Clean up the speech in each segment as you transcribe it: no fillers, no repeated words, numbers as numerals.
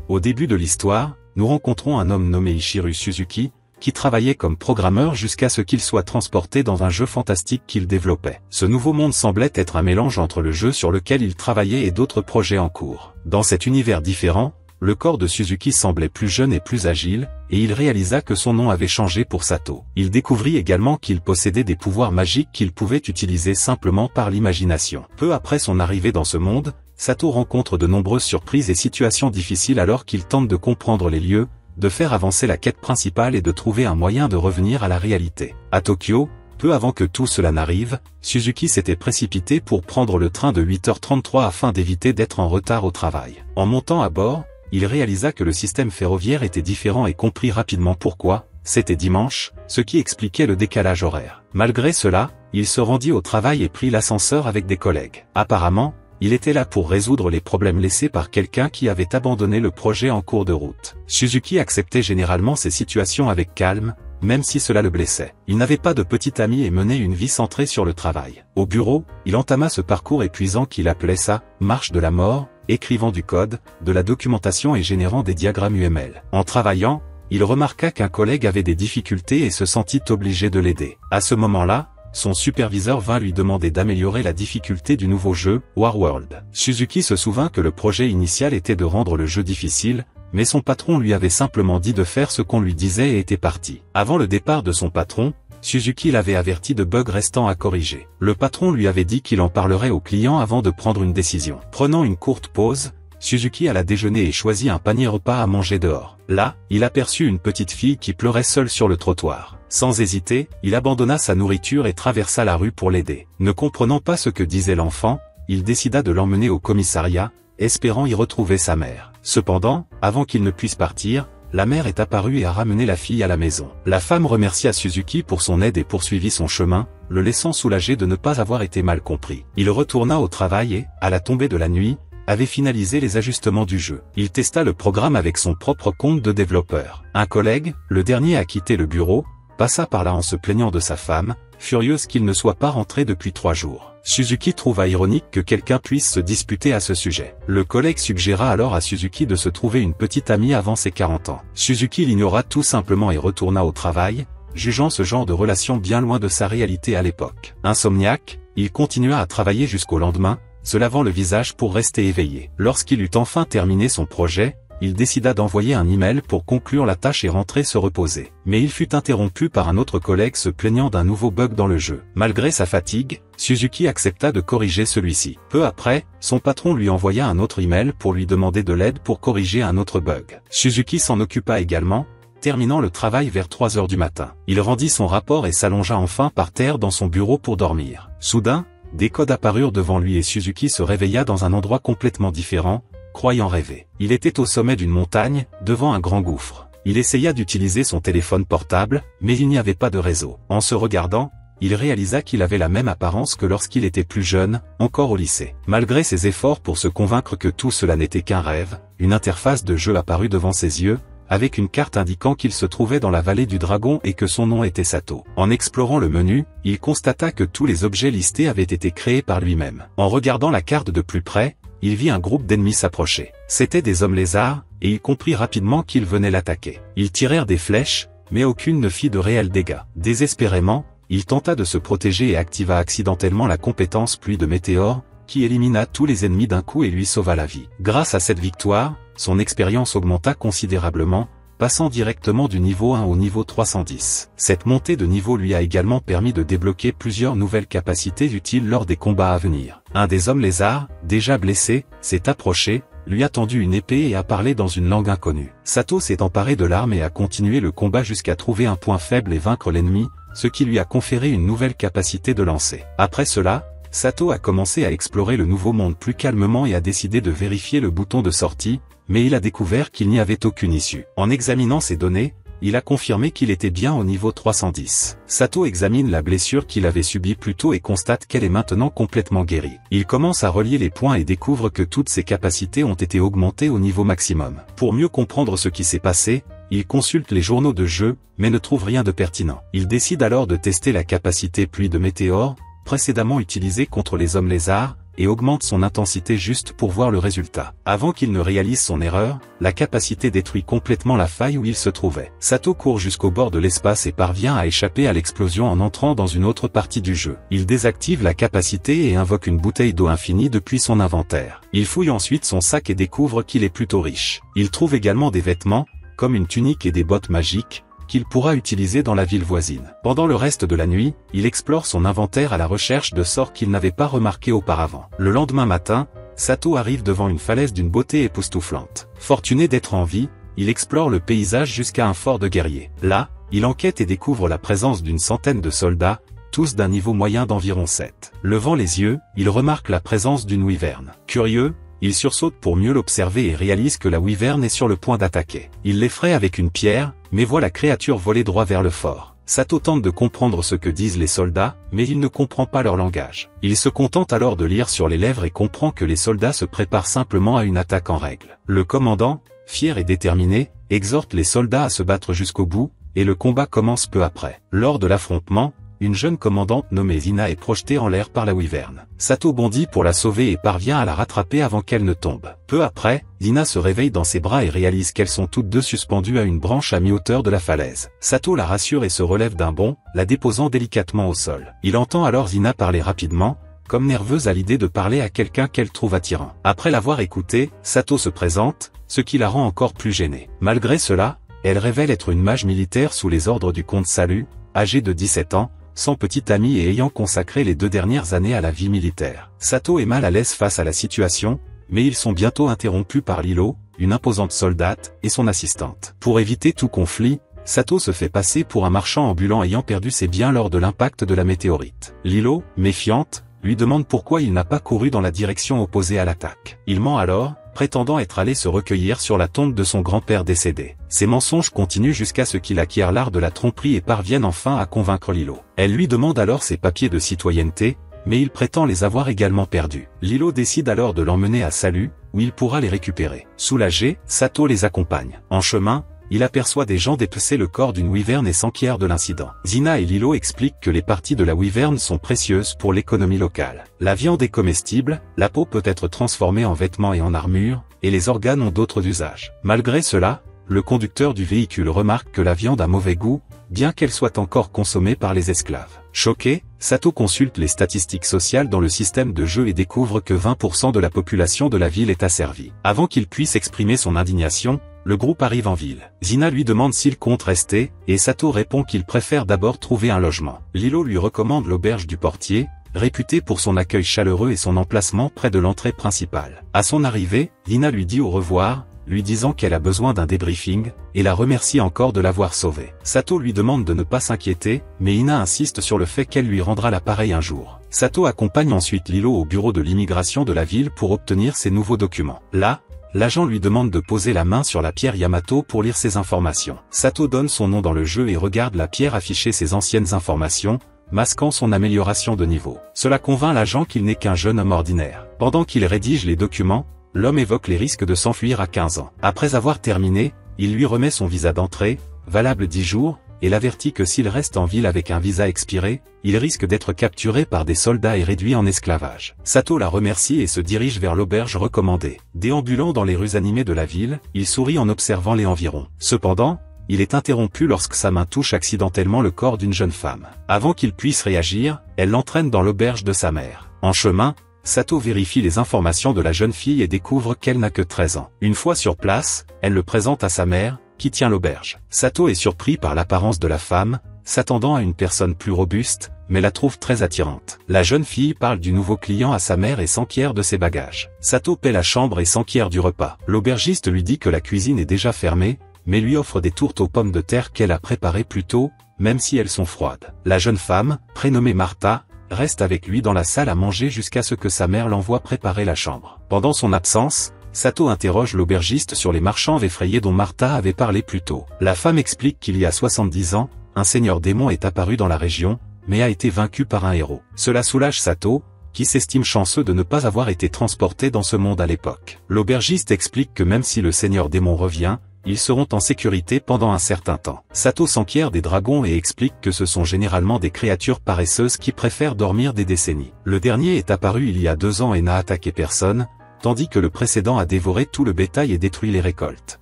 Au début de l'histoire, nous rencontrons un homme nommé Ishiru Suzuki, qui travaillait comme programmeur jusqu'à ce qu'il soit transporté dans un jeu fantastique qu'il développait. Ce nouveau monde semblait être un mélange entre le jeu sur lequel il travaillait et d'autres projets en cours. Dans cet univers différent, le corps de Suzuki semblait plus jeune et plus agile, et il réalisa que son nom avait changé pour Sato. Il découvrit également qu'il possédait des pouvoirs magiques qu'il pouvait utiliser simplement par l'imagination. Peu après son arrivée dans ce monde, Sato rencontre de nombreuses surprises et situations difficiles alors qu'il tente de comprendre les lieux, de faire avancer la quête principale et de trouver un moyen de revenir à la réalité. À Tokyo, peu avant que tout cela n'arrive, Suzuki s'était précipité pour prendre le train de 8h33 afin d'éviter d'être en retard au travail. En montant à bord, il réalisa que le système ferroviaire était différent et comprit rapidement pourquoi, c'était dimanche, ce qui expliquait le décalage horaire. Malgré cela, il se rendit au travail et prit l'ascenseur avec des collègues. Apparemment, il était là pour résoudre les problèmes laissés par quelqu'un qui avait abandonné le projet en cours de route. Suzuki acceptait généralement ces situations avec calme, même si cela le blessait. Il n'avait pas de petit ami et menait une vie centrée sur le travail. Au bureau, il entama ce parcours épuisant qu'il appelait sa « marche de la mort », écrivant du code, de la documentation et générant des diagrammes UML. En travaillant, il remarqua qu'un collègue avait des difficultés et se sentit obligé de l'aider. À ce moment-là, son superviseur vint lui demander d'améliorer la difficulté du nouveau jeu, Warworld. Suzuki se souvint que le projet initial était de rendre le jeu difficile, mais son patron lui avait simplement dit de faire ce qu'on lui disait et était parti. Avant le départ de son patron, Suzuki l'avait averti de bugs restants à corriger. Le patron lui avait dit qu'il en parlerait au client avant de prendre une décision. Prenant une courte pause, Suzuki alla déjeuner et choisit un panier repas à manger dehors. Là, il aperçut une petite fille qui pleurait seule sur le trottoir. Sans hésiter, il abandonna sa nourriture et traversa la rue pour l'aider. Ne comprenant pas ce que disait l'enfant, il décida de l'emmener au commissariat, espérant y retrouver sa mère. Cependant, avant qu'il ne puisse partir, la mère est apparue et a ramené la fille à la maison. La femme remercia Suzuki pour son aide et poursuivit son chemin, le laissant soulagé de ne pas avoir été mal compris. Il retourna au travail et, à la tombée de la nuit, avait finalisé les ajustements du jeu. Il testa le programme avec son propre compte de développeur. Un collègue, le dernier à quitter le bureau, passa par là en se plaignant de sa femme, furieuse qu'il ne soit pas rentré depuis 3 jours. Suzuki trouva ironique que quelqu'un puisse se disputer à ce sujet. Le collègue suggéra alors à Suzuki de se trouver une petite amie avant ses 40 ans. Suzuki l'ignora tout simplement et retourna au travail, jugeant ce genre de relation bien loin de sa réalité à l'époque. Insomniaque, il continua à travailler jusqu'au lendemain, se lavant le visage pour rester éveillé. Lorsqu'il eut enfin terminé son projet, il décida d'envoyer un email pour conclure la tâche et rentrer se reposer. Mais il fut interrompu par un autre collègue se plaignant d'un nouveau bug dans le jeu. Malgré sa fatigue, Suzuki accepta de corriger celui-ci. Peu après, son patron lui envoya un autre email pour lui demander de l'aide pour corriger un autre bug. Suzuki s'en occupa également, terminant le travail vers 3 heures du matin. Il rendit son rapport et s'allongea enfin par terre dans son bureau pour dormir. Soudain, des codes apparurent devant lui et Suzuki se réveilla dans un endroit complètement différent, croyant rêver. Il était au sommet d'une montagne, devant un grand gouffre. Il essaya d'utiliser son téléphone portable, mais il n'y avait pas de réseau. En se regardant, il réalisa qu'il avait la même apparence que lorsqu'il était plus jeune, encore au lycée. Malgré ses efforts pour se convaincre que tout cela n'était qu'un rêve, une interface de jeu apparut devant ses yeux, avec une carte indiquant qu'il se trouvait dans la vallée du dragon et que son nom était Sato. En explorant le menu, il constata que tous les objets listés avaient été créés par lui-même. En regardant la carte de plus près, il vit un groupe d'ennemis s'approcher. C'étaient des hommes lézards, et il comprit rapidement qu'ils venaient l'attaquer. Ils tirèrent des flèches, mais aucune ne fit de réels dégâts. Désespérément, il tenta de se protéger et activa accidentellement la compétence pluie de météores, qui élimina tous les ennemis d'un coup et lui sauva la vie. Grâce à cette victoire, son expérience augmenta considérablement, passant directement du niveau 1 au niveau 310. Cette montée de niveau lui a également permis de débloquer plusieurs nouvelles capacités utiles lors des combats à venir. Un des hommes lézards, déjà blessé, s'est approché, lui a tendu une épée et a parlé dans une langue inconnue. Sato s'est emparé de l'arme et a continué le combat jusqu'à trouver un point faible et vaincre l'ennemi, ce qui lui a conféré une nouvelle capacité de lancer. Après cela, Sato a commencé à explorer le nouveau monde plus calmement et a décidé de vérifier le bouton de sortie, mais il a découvert qu'il n'y avait aucune issue. En examinant ses données, il a confirmé qu'il était bien au niveau 310. Sato examine la blessure qu'il avait subie plus tôt et constate qu'elle est maintenant complètement guérie. Il commence à relier les points et découvre que toutes ses capacités ont été augmentées au niveau maximum. Pour mieux comprendre ce qui s'est passé, il consulte les journaux de jeu, mais ne trouve rien de pertinent. Il décide alors de tester la capacité pluie de météores, précédemment utilisée contre les hommes lézards, et augmente son intensité juste pour voir le résultat. Avant qu'il ne réalise son erreur, la capacité détruit complètement la faille où il se trouvait. Sato court jusqu'au bord de l'espace et parvient à échapper à l'explosion en entrant dans une autre partie du jeu. Il désactive la capacité et invoque une bouteille d'eau infinie depuis son inventaire. Il fouille ensuite son sac et découvre qu'il est plutôt riche. Il trouve également des vêtements, comme une tunique et des bottes magiques, qu'il pourra utiliser dans la ville voisine. Pendant le reste de la nuit, il explore son inventaire à la recherche de sorts qu'il n'avait pas remarqués auparavant. Le lendemain matin, Sato arrive devant une falaise d'une beauté époustouflante. Fortuné d'être en vie, il explore le paysage jusqu'à un fort de guerriers. Là, il enquête et découvre la présence d'une centaine de soldats, tous d'un niveau moyen d'environ 7. Levant les yeux, il remarque la présence d'une wyvern. Curieux, il sursaute pour mieux l'observer et réalise que la wyvern est sur le point d'attaquer. Il l'effraie avec une pierre, mais voit la créature voler droit vers le fort. Sato tente de comprendre ce que disent les soldats, mais il ne comprend pas leur langage. Il se contente alors de lire sur les lèvres et comprend que les soldats se préparent simplement à une attaque en règle. Le commandant, fier et déterminé, exhorte les soldats à se battre jusqu'au bout, et le combat commence peu après. Lors de l'affrontement, une jeune commandante nommée Zina est projetée en l'air par la wyvern. Sato bondit pour la sauver et parvient à la rattraper avant qu'elle ne tombe. Peu après, Zina se réveille dans ses bras et réalise qu'elles sont toutes deux suspendues à une branche à mi-hauteur de la falaise. Sato la rassure et se relève d'un bond, la déposant délicatement au sol. Il entend alors Zina parler rapidement, comme nerveuse à l'idée de parler à quelqu'un qu'elle trouve attirant. Après l'avoir écouté, Sato se présente, ce qui la rend encore plus gênée. Malgré cela, elle révèle être une mage militaire sous les ordres du comte Salut, âgée de 17 ans, sans petit ami et ayant consacré les 2 dernières années à la vie militaire. Sato est mal à l'aise face à la situation, mais ils sont bientôt interrompus par Lilo, une imposante soldate, et son assistante. Pour éviter tout conflit, Sato se fait passer pour un marchand ambulant ayant perdu ses biens lors de l'impact de la météorite. Lilo, méfiante, lui demande pourquoi il n'a pas couru dans la direction opposée à l'attaque. Il ment alors, prétendant être allé se recueillir sur la tombe de son grand-père décédé. Ces mensonges continuent jusqu'à ce qu'il acquiert l'art de la tromperie et parvienne enfin à convaincre Lilo. Elle lui demande alors ses papiers de citoyenneté, mais il prétend les avoir également perdus. Lilo décide alors de l'emmener à Salut, où il pourra les récupérer. Soulagé, Sato les accompagne. En chemin, il aperçoit des gens dépecer le corps d'une wyvern et s'enquiert de l'incident. Zina et Lilo expliquent que les parties de la wyvern sont précieuses pour l'économie locale. La viande est comestible, la peau peut être transformée en vêtements et en armure, et les organes ont d'autres usages. Malgré cela, le conducteur du véhicule remarque que la viande a mauvais goût, bien qu'elle soit encore consommée par les esclaves. Choqué, Sato consulte les statistiques sociales dans le système de jeu et découvre que 20% de la population de la ville est asservie. Avant qu'il puisse exprimer son indignation, le groupe arrive en ville. Zina lui demande s'il compte rester, et Sato répond qu'il préfère d'abord trouver un logement. Lilo lui recommande l'auberge du portier, réputée pour son accueil chaleureux et son emplacement près de l'entrée principale. À son arrivée, Lina lui dit au revoir, lui disant qu'elle a besoin d'un débriefing, et la remercie encore de l'avoir sauvée. Sato lui demande de ne pas s'inquiéter, mais Ina insiste sur le fait qu'elle lui rendra l'appareil un jour. Sato accompagne ensuite Lilo au bureau de l'immigration de la ville pour obtenir ses nouveaux documents. Là, l'agent lui demande de poser la main sur la pierre Yamato pour lire ses informations. Sato donne son nom dans le jeu et regarde la pierre afficher ses anciennes informations, masquant son amélioration de niveau. Cela convainc l'agent qu'il n'est qu'un jeune homme ordinaire. Pendant qu'il rédige les documents, l'homme évoque les risques de s'enfuir à 15 ans. Après avoir terminé, il lui remet son visa d'entrée, valable 10 jours, et l'avertit que s'il reste en ville avec un visa expiré, il risque d'être capturé par des soldats et réduit en esclavage. Sato la remercie et se dirige vers l'auberge recommandée. Déambulant dans les rues animées de la ville, il sourit en observant les environs. Cependant, il est interrompu lorsque sa main touche accidentellement le corps d'une jeune femme. Avant qu'il puisse réagir, elle l'entraîne dans l'auberge de sa mère. En chemin, Sato vérifie les informations de la jeune fille et découvre qu'elle n'a que 13 ans. Une fois sur place, elle le présente à sa mère, qui tient l'auberge. Sato est surpris par l'apparence de la femme, s'attendant à une personne plus robuste, mais la trouve très attirante. La jeune fille parle du nouveau client à sa mère et s'enquiert de ses bagages. Sato paie la chambre et s'enquiert du repas. L'aubergiste lui dit que la cuisine est déjà fermée, mais lui offre des tourtes aux pommes de terre qu'elle a préparées plus tôt, même si elles sont froides. La jeune femme, prénommée Martha, reste avec lui dans la salle à manger jusqu'à ce que sa mère l'envoie préparer la chambre. Pendant son absence, Sato interroge l'aubergiste sur les marchands effrayés dont Martha avait parlé plus tôt. La femme explique qu'il y a 70 ans, un seigneur démon est apparu dans la région, mais a été vaincu par un héros. Cela soulage Sato, qui s'estime chanceux de ne pas avoir été transporté dans ce monde à l'époque. L'aubergiste explique que même si le seigneur démon revient, ils seront en sécurité pendant un certain temps. Sato s'enquiert des dragons et explique que ce sont généralement des créatures paresseuses qui préfèrent dormir des décennies. Le dernier est apparu il y a 2 ans et n'a attaqué personne, tandis que le précédent a dévoré tout le bétail et détruit les récoltes.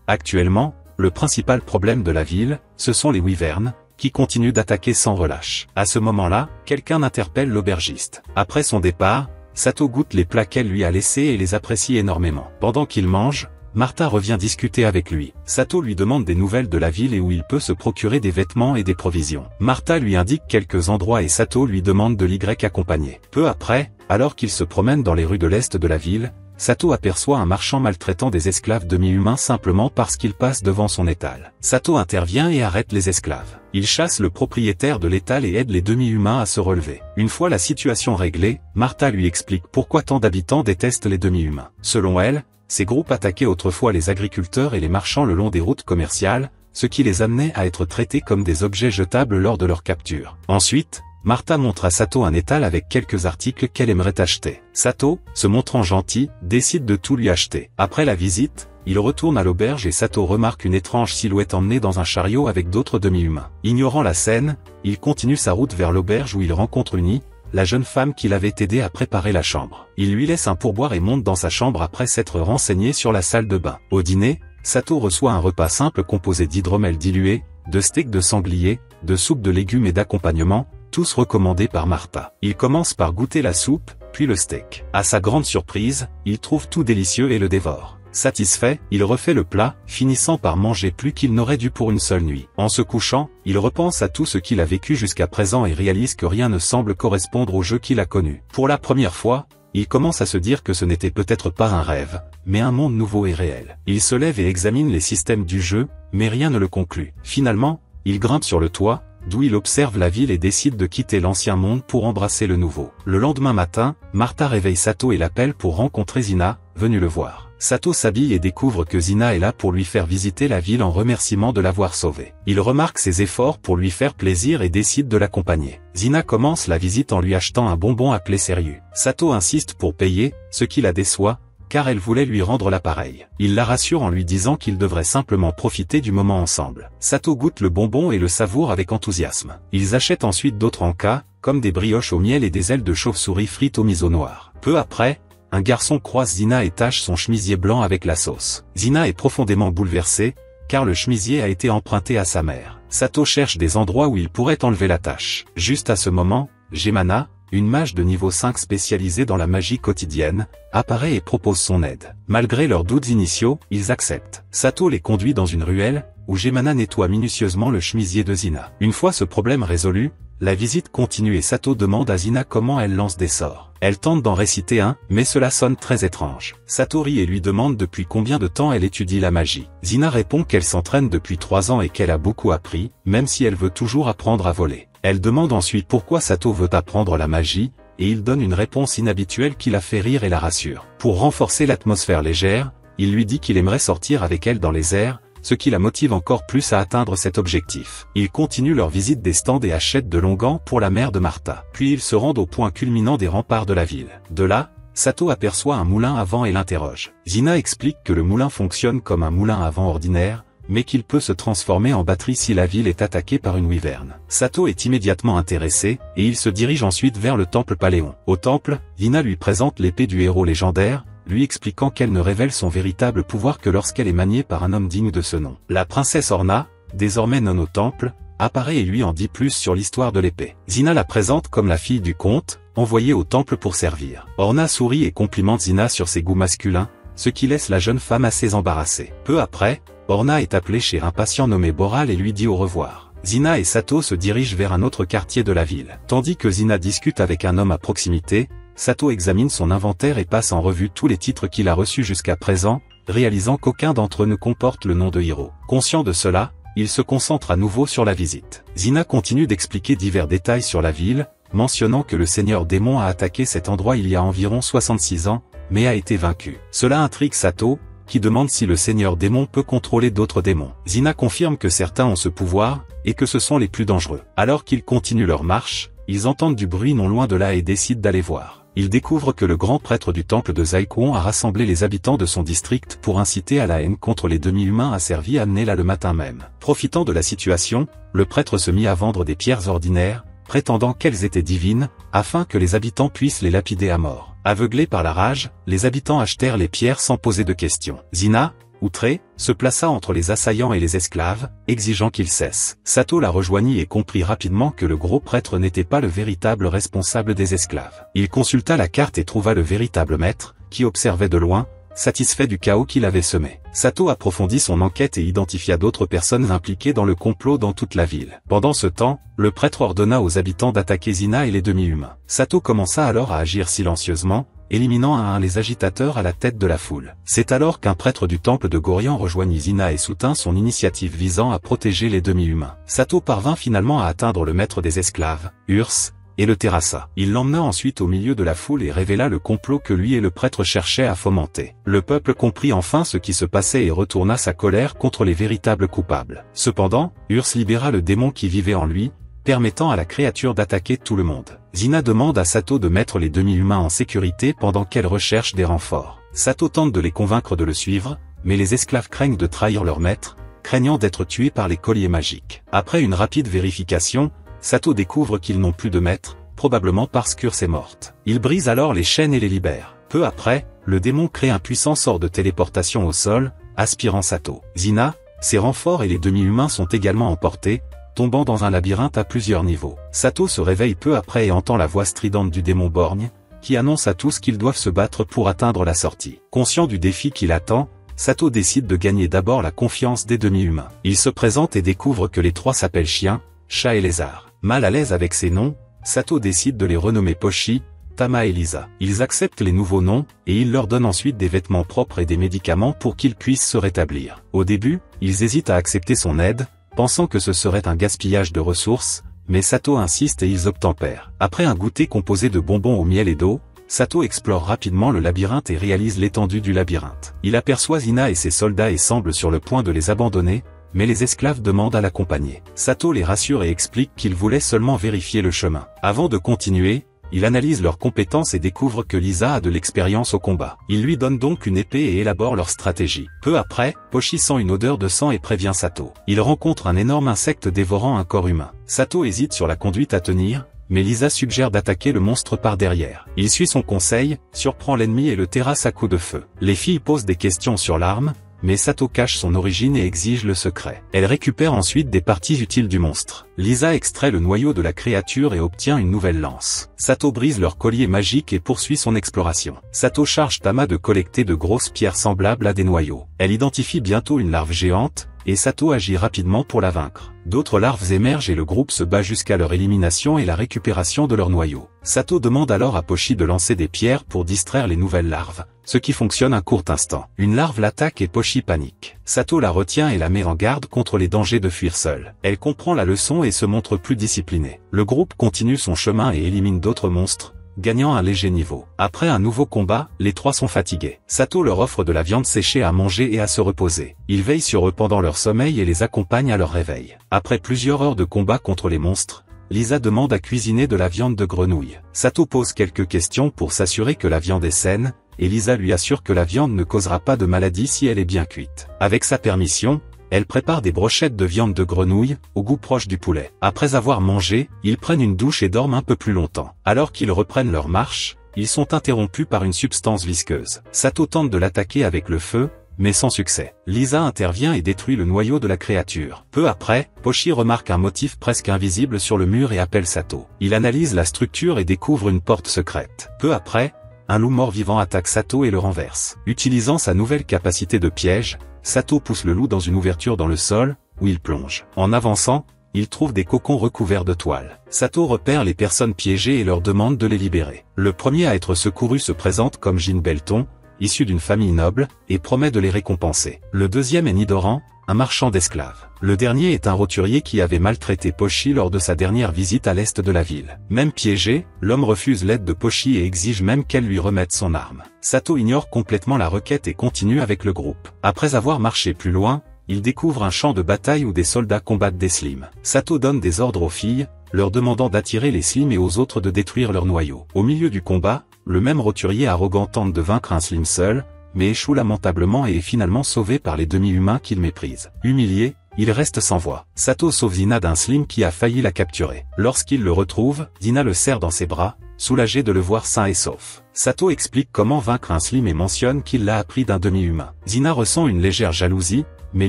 Actuellement, le principal problème de la ville, ce sont les wyverns, qui continuent d'attaquer sans relâche. À ce moment-là, quelqu'un interpelle l'aubergiste. Après son départ, Sato goûte les plats qu'elle lui a laissés et les apprécie énormément. Pendant qu'il mange, Martha revient discuter avec lui. Sato lui demande des nouvelles de la ville et où il peut se procurer des vêtements et des provisions. Martha lui indique quelques endroits et Sato lui demande de l'y accompagner. Peu après, alors qu'il se promène dans les rues de l'est de la ville, Sato aperçoit un marchand maltraitant des esclaves demi-humains simplement parce qu'il passe devant son étal. Sato intervient et arrête les esclaves. Il chasse le propriétaire de l'étal et aide les demi-humains à se relever. Une fois la situation réglée, Martha lui explique pourquoi tant d'habitants détestent les demi-humains. Selon elle, ces groupes attaquaient autrefois les agriculteurs et les marchands le long des routes commerciales, ce qui les amenait à être traités comme des objets jetables lors de leur capture. Ensuite, Martha montre à Sato un étal avec quelques articles qu'elle aimerait acheter. Sato, se montrant gentil, décide de tout lui acheter. Après la visite, il retourne à l'auberge et Sato remarque une étrange silhouette emmenée dans un chariot avec d'autres demi-humains. Ignorant la scène, il continue sa route vers l'auberge où il rencontre Uni, la jeune femme qui l'avait aidé à préparer la chambre. Il lui laisse un pourboire et monte dans sa chambre après s'être renseigné sur la salle de bain. Au dîner, Sato reçoit un repas simple composé d'hydromel dilué, de steak de sanglier, de soupe de légumes et d'accompagnement, tous recommandés par Martha. Il commence par goûter la soupe, puis le steak. À sa grande surprise, il trouve tout délicieux et le dévore. Satisfait, il refait le plat, finissant par manger plus qu'il n'aurait dû pour une seule nuit. En se couchant, il repense à tout ce qu'il a vécu jusqu'à présent et réalise que rien ne semble correspondre au jeu qu'il a connu. Pour la première fois, il commence à se dire que ce n'était peut-être pas un rêve, mais un monde nouveau et réel. Il se lève et examine les systèmes du jeu, mais rien ne le conclut. Finalement, il grimpe sur le toit, d'où il observe la ville et décide de quitter l'ancien monde pour embrasser le nouveau. Le lendemain matin, Martha réveille Sato et l'appelle pour rencontrer Zina, venue le voir. Sato s'habille et découvre que Zina est là pour lui faire visiter la ville en remerciement de l'avoir sauvée. Il remarque ses efforts pour lui faire plaisir et décide de l'accompagner. Zina commence la visite en lui achetant un bonbon appelé sérieux. Sato insiste pour payer, ce qui la déçoit, car elle voulait lui rendre l'appareil. Il la rassure en lui disant qu'ils devraient simplement profiter du moment ensemble. Sato goûte le bonbon et le savoure avec enthousiasme. Ils achètent ensuite d'autres encas, comme des brioches au miel et des ailes de chauve-souris frites au miso noir. Peu après, un garçon croise Zina et tache son chemisier blanc avec la sauce. Zina est profondément bouleversée, car le chemisier a été emprunté à sa mère. Sato cherche des endroits où il pourrait enlever la tache. Juste à ce moment, Gemana, une mage de niveau 5 spécialisée dans la magie quotidienne, apparaît et propose son aide. Malgré leurs doutes initiaux, ils acceptent. Sato les conduit dans une ruelle, où Gemana nettoie minutieusement le chemisier de Zina. Une fois ce problème résolu, la visite continue et Sato demande à Zina comment elle lance des sorts. Elle tente d'en réciter un, mais cela sonne très étrange. Sato rit et lui demande depuis combien de temps elle étudie la magie. Zina répond qu'elle s'entraîne depuis 3 ans et qu'elle a beaucoup appris, même si elle veut toujours apprendre à voler. Elle demande ensuite pourquoi Sato veut apprendre la magie, et il donne une réponse inhabituelle qui la fait rire et la rassure. Pour renforcer l'atmosphère légère, il lui dit qu'il aimerait sortir avec elle dans les airs, ce qui la motive encore plus à atteindre cet objectif. Ils continuent leur visite des stands et achètent de longs gants pour la mère de Martha. Puis ils se rendent au point culminant des remparts de la ville. De là, Sato aperçoit un moulin à vent et l'interroge. Zina explique que le moulin fonctionne comme un moulin à vent ordinaire, mais qu'il peut se transformer en batterie si la ville est attaquée par une wyvern. Sato est immédiatement intéressé, et il se dirige ensuite vers le temple Paléon. Au temple, Zina lui présente l'épée du héros légendaire, lui expliquant qu'elle ne révèle son véritable pouvoir que lorsqu'elle est maniée par un homme digne de ce nom. La princesse Orna, désormais nonne au temple, apparaît et lui en dit plus sur l'histoire de l'épée. Zina la présente comme la fille du comte, envoyée au temple pour servir. Orna sourit et complimente Zina sur ses goûts masculins, ce qui laisse la jeune femme assez embarrassée. Peu après, Orna est appelée chez un patient nommé Boral et lui dit au revoir. Zina et Sato se dirigent vers un autre quartier de la ville. Tandis que Zina discute avec un homme à proximité, Sato examine son inventaire et passe en revue tous les titres qu'il a reçus jusqu'à présent, réalisant qu'aucun d'entre eux ne comporte le nom de Hiro. Conscient de cela, il se concentre à nouveau sur la visite. Zina continue d'expliquer divers détails sur la ville, mentionnant que le seigneur démon a attaqué cet endroit il y a environ 66 ans, mais a été vaincu. Cela intrigue Sato, qui demande si le seigneur démon peut contrôler d'autres démons. Zina confirme que certains ont ce pouvoir, et que ce sont les plus dangereux. Alors qu'ils continuent leur marche, ils entendent du bruit non loin de là et décident d'aller voir. il découvre que le grand prêtre du temple de Zaikuan a rassemblé les habitants de son district pour inciter à la haine contre les demi-humains asservis amenés là le matin même. Profitant de la situation, le prêtre se mit à vendre des pierres ordinaires, prétendant qu'elles étaient divines, afin que les habitants puissent les lapider à mort. Aveuglés par la rage, les habitants achetèrent les pierres sans poser de questions. Zina, outré, se plaça entre les assaillants et les esclaves, exigeant qu'ils cessent. Sato la rejoignit et comprit rapidement que le gros prêtre n'était pas le véritable responsable des esclaves. Il consulta la carte et trouva le véritable maître, qui observait de loin, satisfait du chaos qu'il avait semé. Sato approfondit son enquête et identifia d'autres personnes impliquées dans le complot dans toute la ville. Pendant ce temps, le prêtre ordonna aux habitants d'attaquer Zina et les demi-humains. Sato commença alors à agir silencieusement, éliminant un à un les agitateurs à la tête de la foule. C'est alors qu'un prêtre du temple de Gorian rejoignit Zina et soutint son initiative visant à protéger les demi-humains. Sato parvint finalement à atteindre le maître des esclaves, Urs, et le terrassa. Il l'emmena ensuite au milieu de la foule et révéla le complot que lui et le prêtre cherchaient à fomenter. Le peuple comprit enfin ce qui se passait et retourna sa colère contre les véritables coupables. Cependant, Urs libéra le démon qui vivait en lui, permettant à la créature d'attaquer tout le monde. Zina demande à Sato de mettre les demi-humains en sécurité pendant qu'elle recherche des renforts. Sato tente de les convaincre de le suivre, mais les esclaves craignent de trahir leur maître, craignant d'être tués par les colliers magiques. Après une rapide vérification, Sato découvre qu'ils n'ont plus de maître, probablement parce qu'Urs est morte. Il brise alors les chaînes et les libère. Peu après, le démon crée un puissant sort de téléportation au sol, aspirant Sato. Zina, ses renforts et les demi-humains sont également emportés, tombant dans un labyrinthe à plusieurs niveaux. Sato se réveille peu après et entend la voix stridente du démon borgne, qui annonce à tous qu'ils doivent se battre pour atteindre la sortie. Conscient du défi qui l'attend, Sato décide de gagner d'abord la confiance des demi-humains. Il se présente et découvre que les trois s'appellent Chien, Chat et Lézard. Mal à l'aise avec ces noms, Sato décide de les renommer Pochi, Tama et Lisa. Ils acceptent les nouveaux noms, et il leur donne ensuite des vêtements propres et des médicaments pour qu'ils puissent se rétablir. Au début, ils hésitent à accepter son aide, pensant que ce serait un gaspillage de ressources, mais Sato insiste et ils obtempèrent. Après un goûter composé de bonbons au miel et d'eau, Sato explore rapidement le labyrinthe et réalise l'étendue du labyrinthe. Il aperçoit Zina et ses soldats et semble sur le point de les abandonner, mais les esclaves demandent à l'accompagner. Sato les rassure et explique qu'il voulait seulement vérifier le chemin. Avant de continuer, il analyse leurs compétences et découvre que Lisa a de l'expérience au combat. Il lui donne donc une épée et élabore leur stratégie. Peu après, Pochi sent une odeur de sang et prévient Sato. Il rencontre un énorme insecte dévorant un corps humain. Sato hésite sur la conduite à tenir, mais Lisa suggère d'attaquer le monstre par derrière. Il suit son conseil, surprend l'ennemi et le terrasse à coups de feu. Les filles posent des questions sur l'arme, mais Sato cache son origine et exige le secret. Elle récupère ensuite des parties utiles du monstre. Lisa extrait le noyau de la créature et obtient une nouvelle lance. Sato brise leur collier magique et poursuit son exploration. Sato charge Tama de collecter de grosses pierres semblables à des noyaux. Elle identifie bientôt une larve géante, et Sato agit rapidement pour la vaincre. D'autres larves émergent et le groupe se bat jusqu'à leur élimination et la récupération de leur noyau. Sato demande alors à Pochi de lancer des pierres pour distraire les nouvelles larves, ce qui fonctionne un court instant. Une larve l'attaque et Pochi panique. Sato la retient et la met en garde contre les dangers de fuir seule. Elle comprend la leçon et se montre plus disciplinée. Le groupe continue son chemin et élimine d'autres monstres, gagnant un léger niveau. Après un nouveau combat, les trois sont fatigués. Sato leur offre de la viande séchée à manger et à se reposer. Il veille sur eux pendant leur sommeil et les accompagne à leur réveil. Après plusieurs heures de combat contre les monstres, Lisa demande à cuisiner de la viande de grenouille. Sato pose quelques questions pour s'assurer que la viande est saine, et Lisa lui assure que la viande ne causera pas de maladie si elle est bien cuite. Avec sa permission, elle prépare des brochettes de viande de grenouille, au goût proche du poulet. Après avoir mangé, ils prennent une douche et dorment un peu plus longtemps. Alors qu'ils reprennent leur marche, ils sont interrompus par une substance visqueuse. Sato tente de l'attaquer avec le feu, mais sans succès. Lisa intervient et détruit le noyau de la créature. Peu après, Pochi remarque un motif presque invisible sur le mur et appelle Sato. Il analyse la structure et découvre une porte secrète. Peu après, un loup mort-vivant attaque Sato et le renverse. Utilisant sa nouvelle capacité de piège, Sato pousse le loup dans une ouverture dans le sol, où il plonge. En avançant, il trouve des cocons recouverts de toile. Sato repère les personnes piégées et leur demande de les libérer. Le premier à être secouru se présente comme Jin Belton, issu d'une famille noble, et promet de les récompenser. Le deuxième est Nidoran, un marchand d'esclaves. Le dernier est un roturier qui avait maltraité Pochi lors de sa dernière visite à l'est de la ville. Même piégé, l'homme refuse l'aide de Pochi et exige même qu'elle lui remette son arme. Sato ignore complètement la requête et continue avec le groupe. Après avoir marché plus loin, il découvre un champ de bataille où des soldats combattent des slims. Sato donne des ordres aux filles, leur demandant d'attirer les slims et aux autres de détruire leur noyau. Au milieu du combat, le même roturier arrogant tente de vaincre un Slim seul, mais échoue lamentablement et est finalement sauvé par les demi-humains qu'il méprise. Humilié, il reste sans voix. Sato sauve Dina d'un Slim qui a failli la capturer. Lorsqu'il le retrouve, Dina le serre dans ses bras, soulagé de le voir sain et sauf. Sato explique comment vaincre un Slim et mentionne qu'il l'a appris d'un demi-humain. Dina ressent une légère jalousie, mais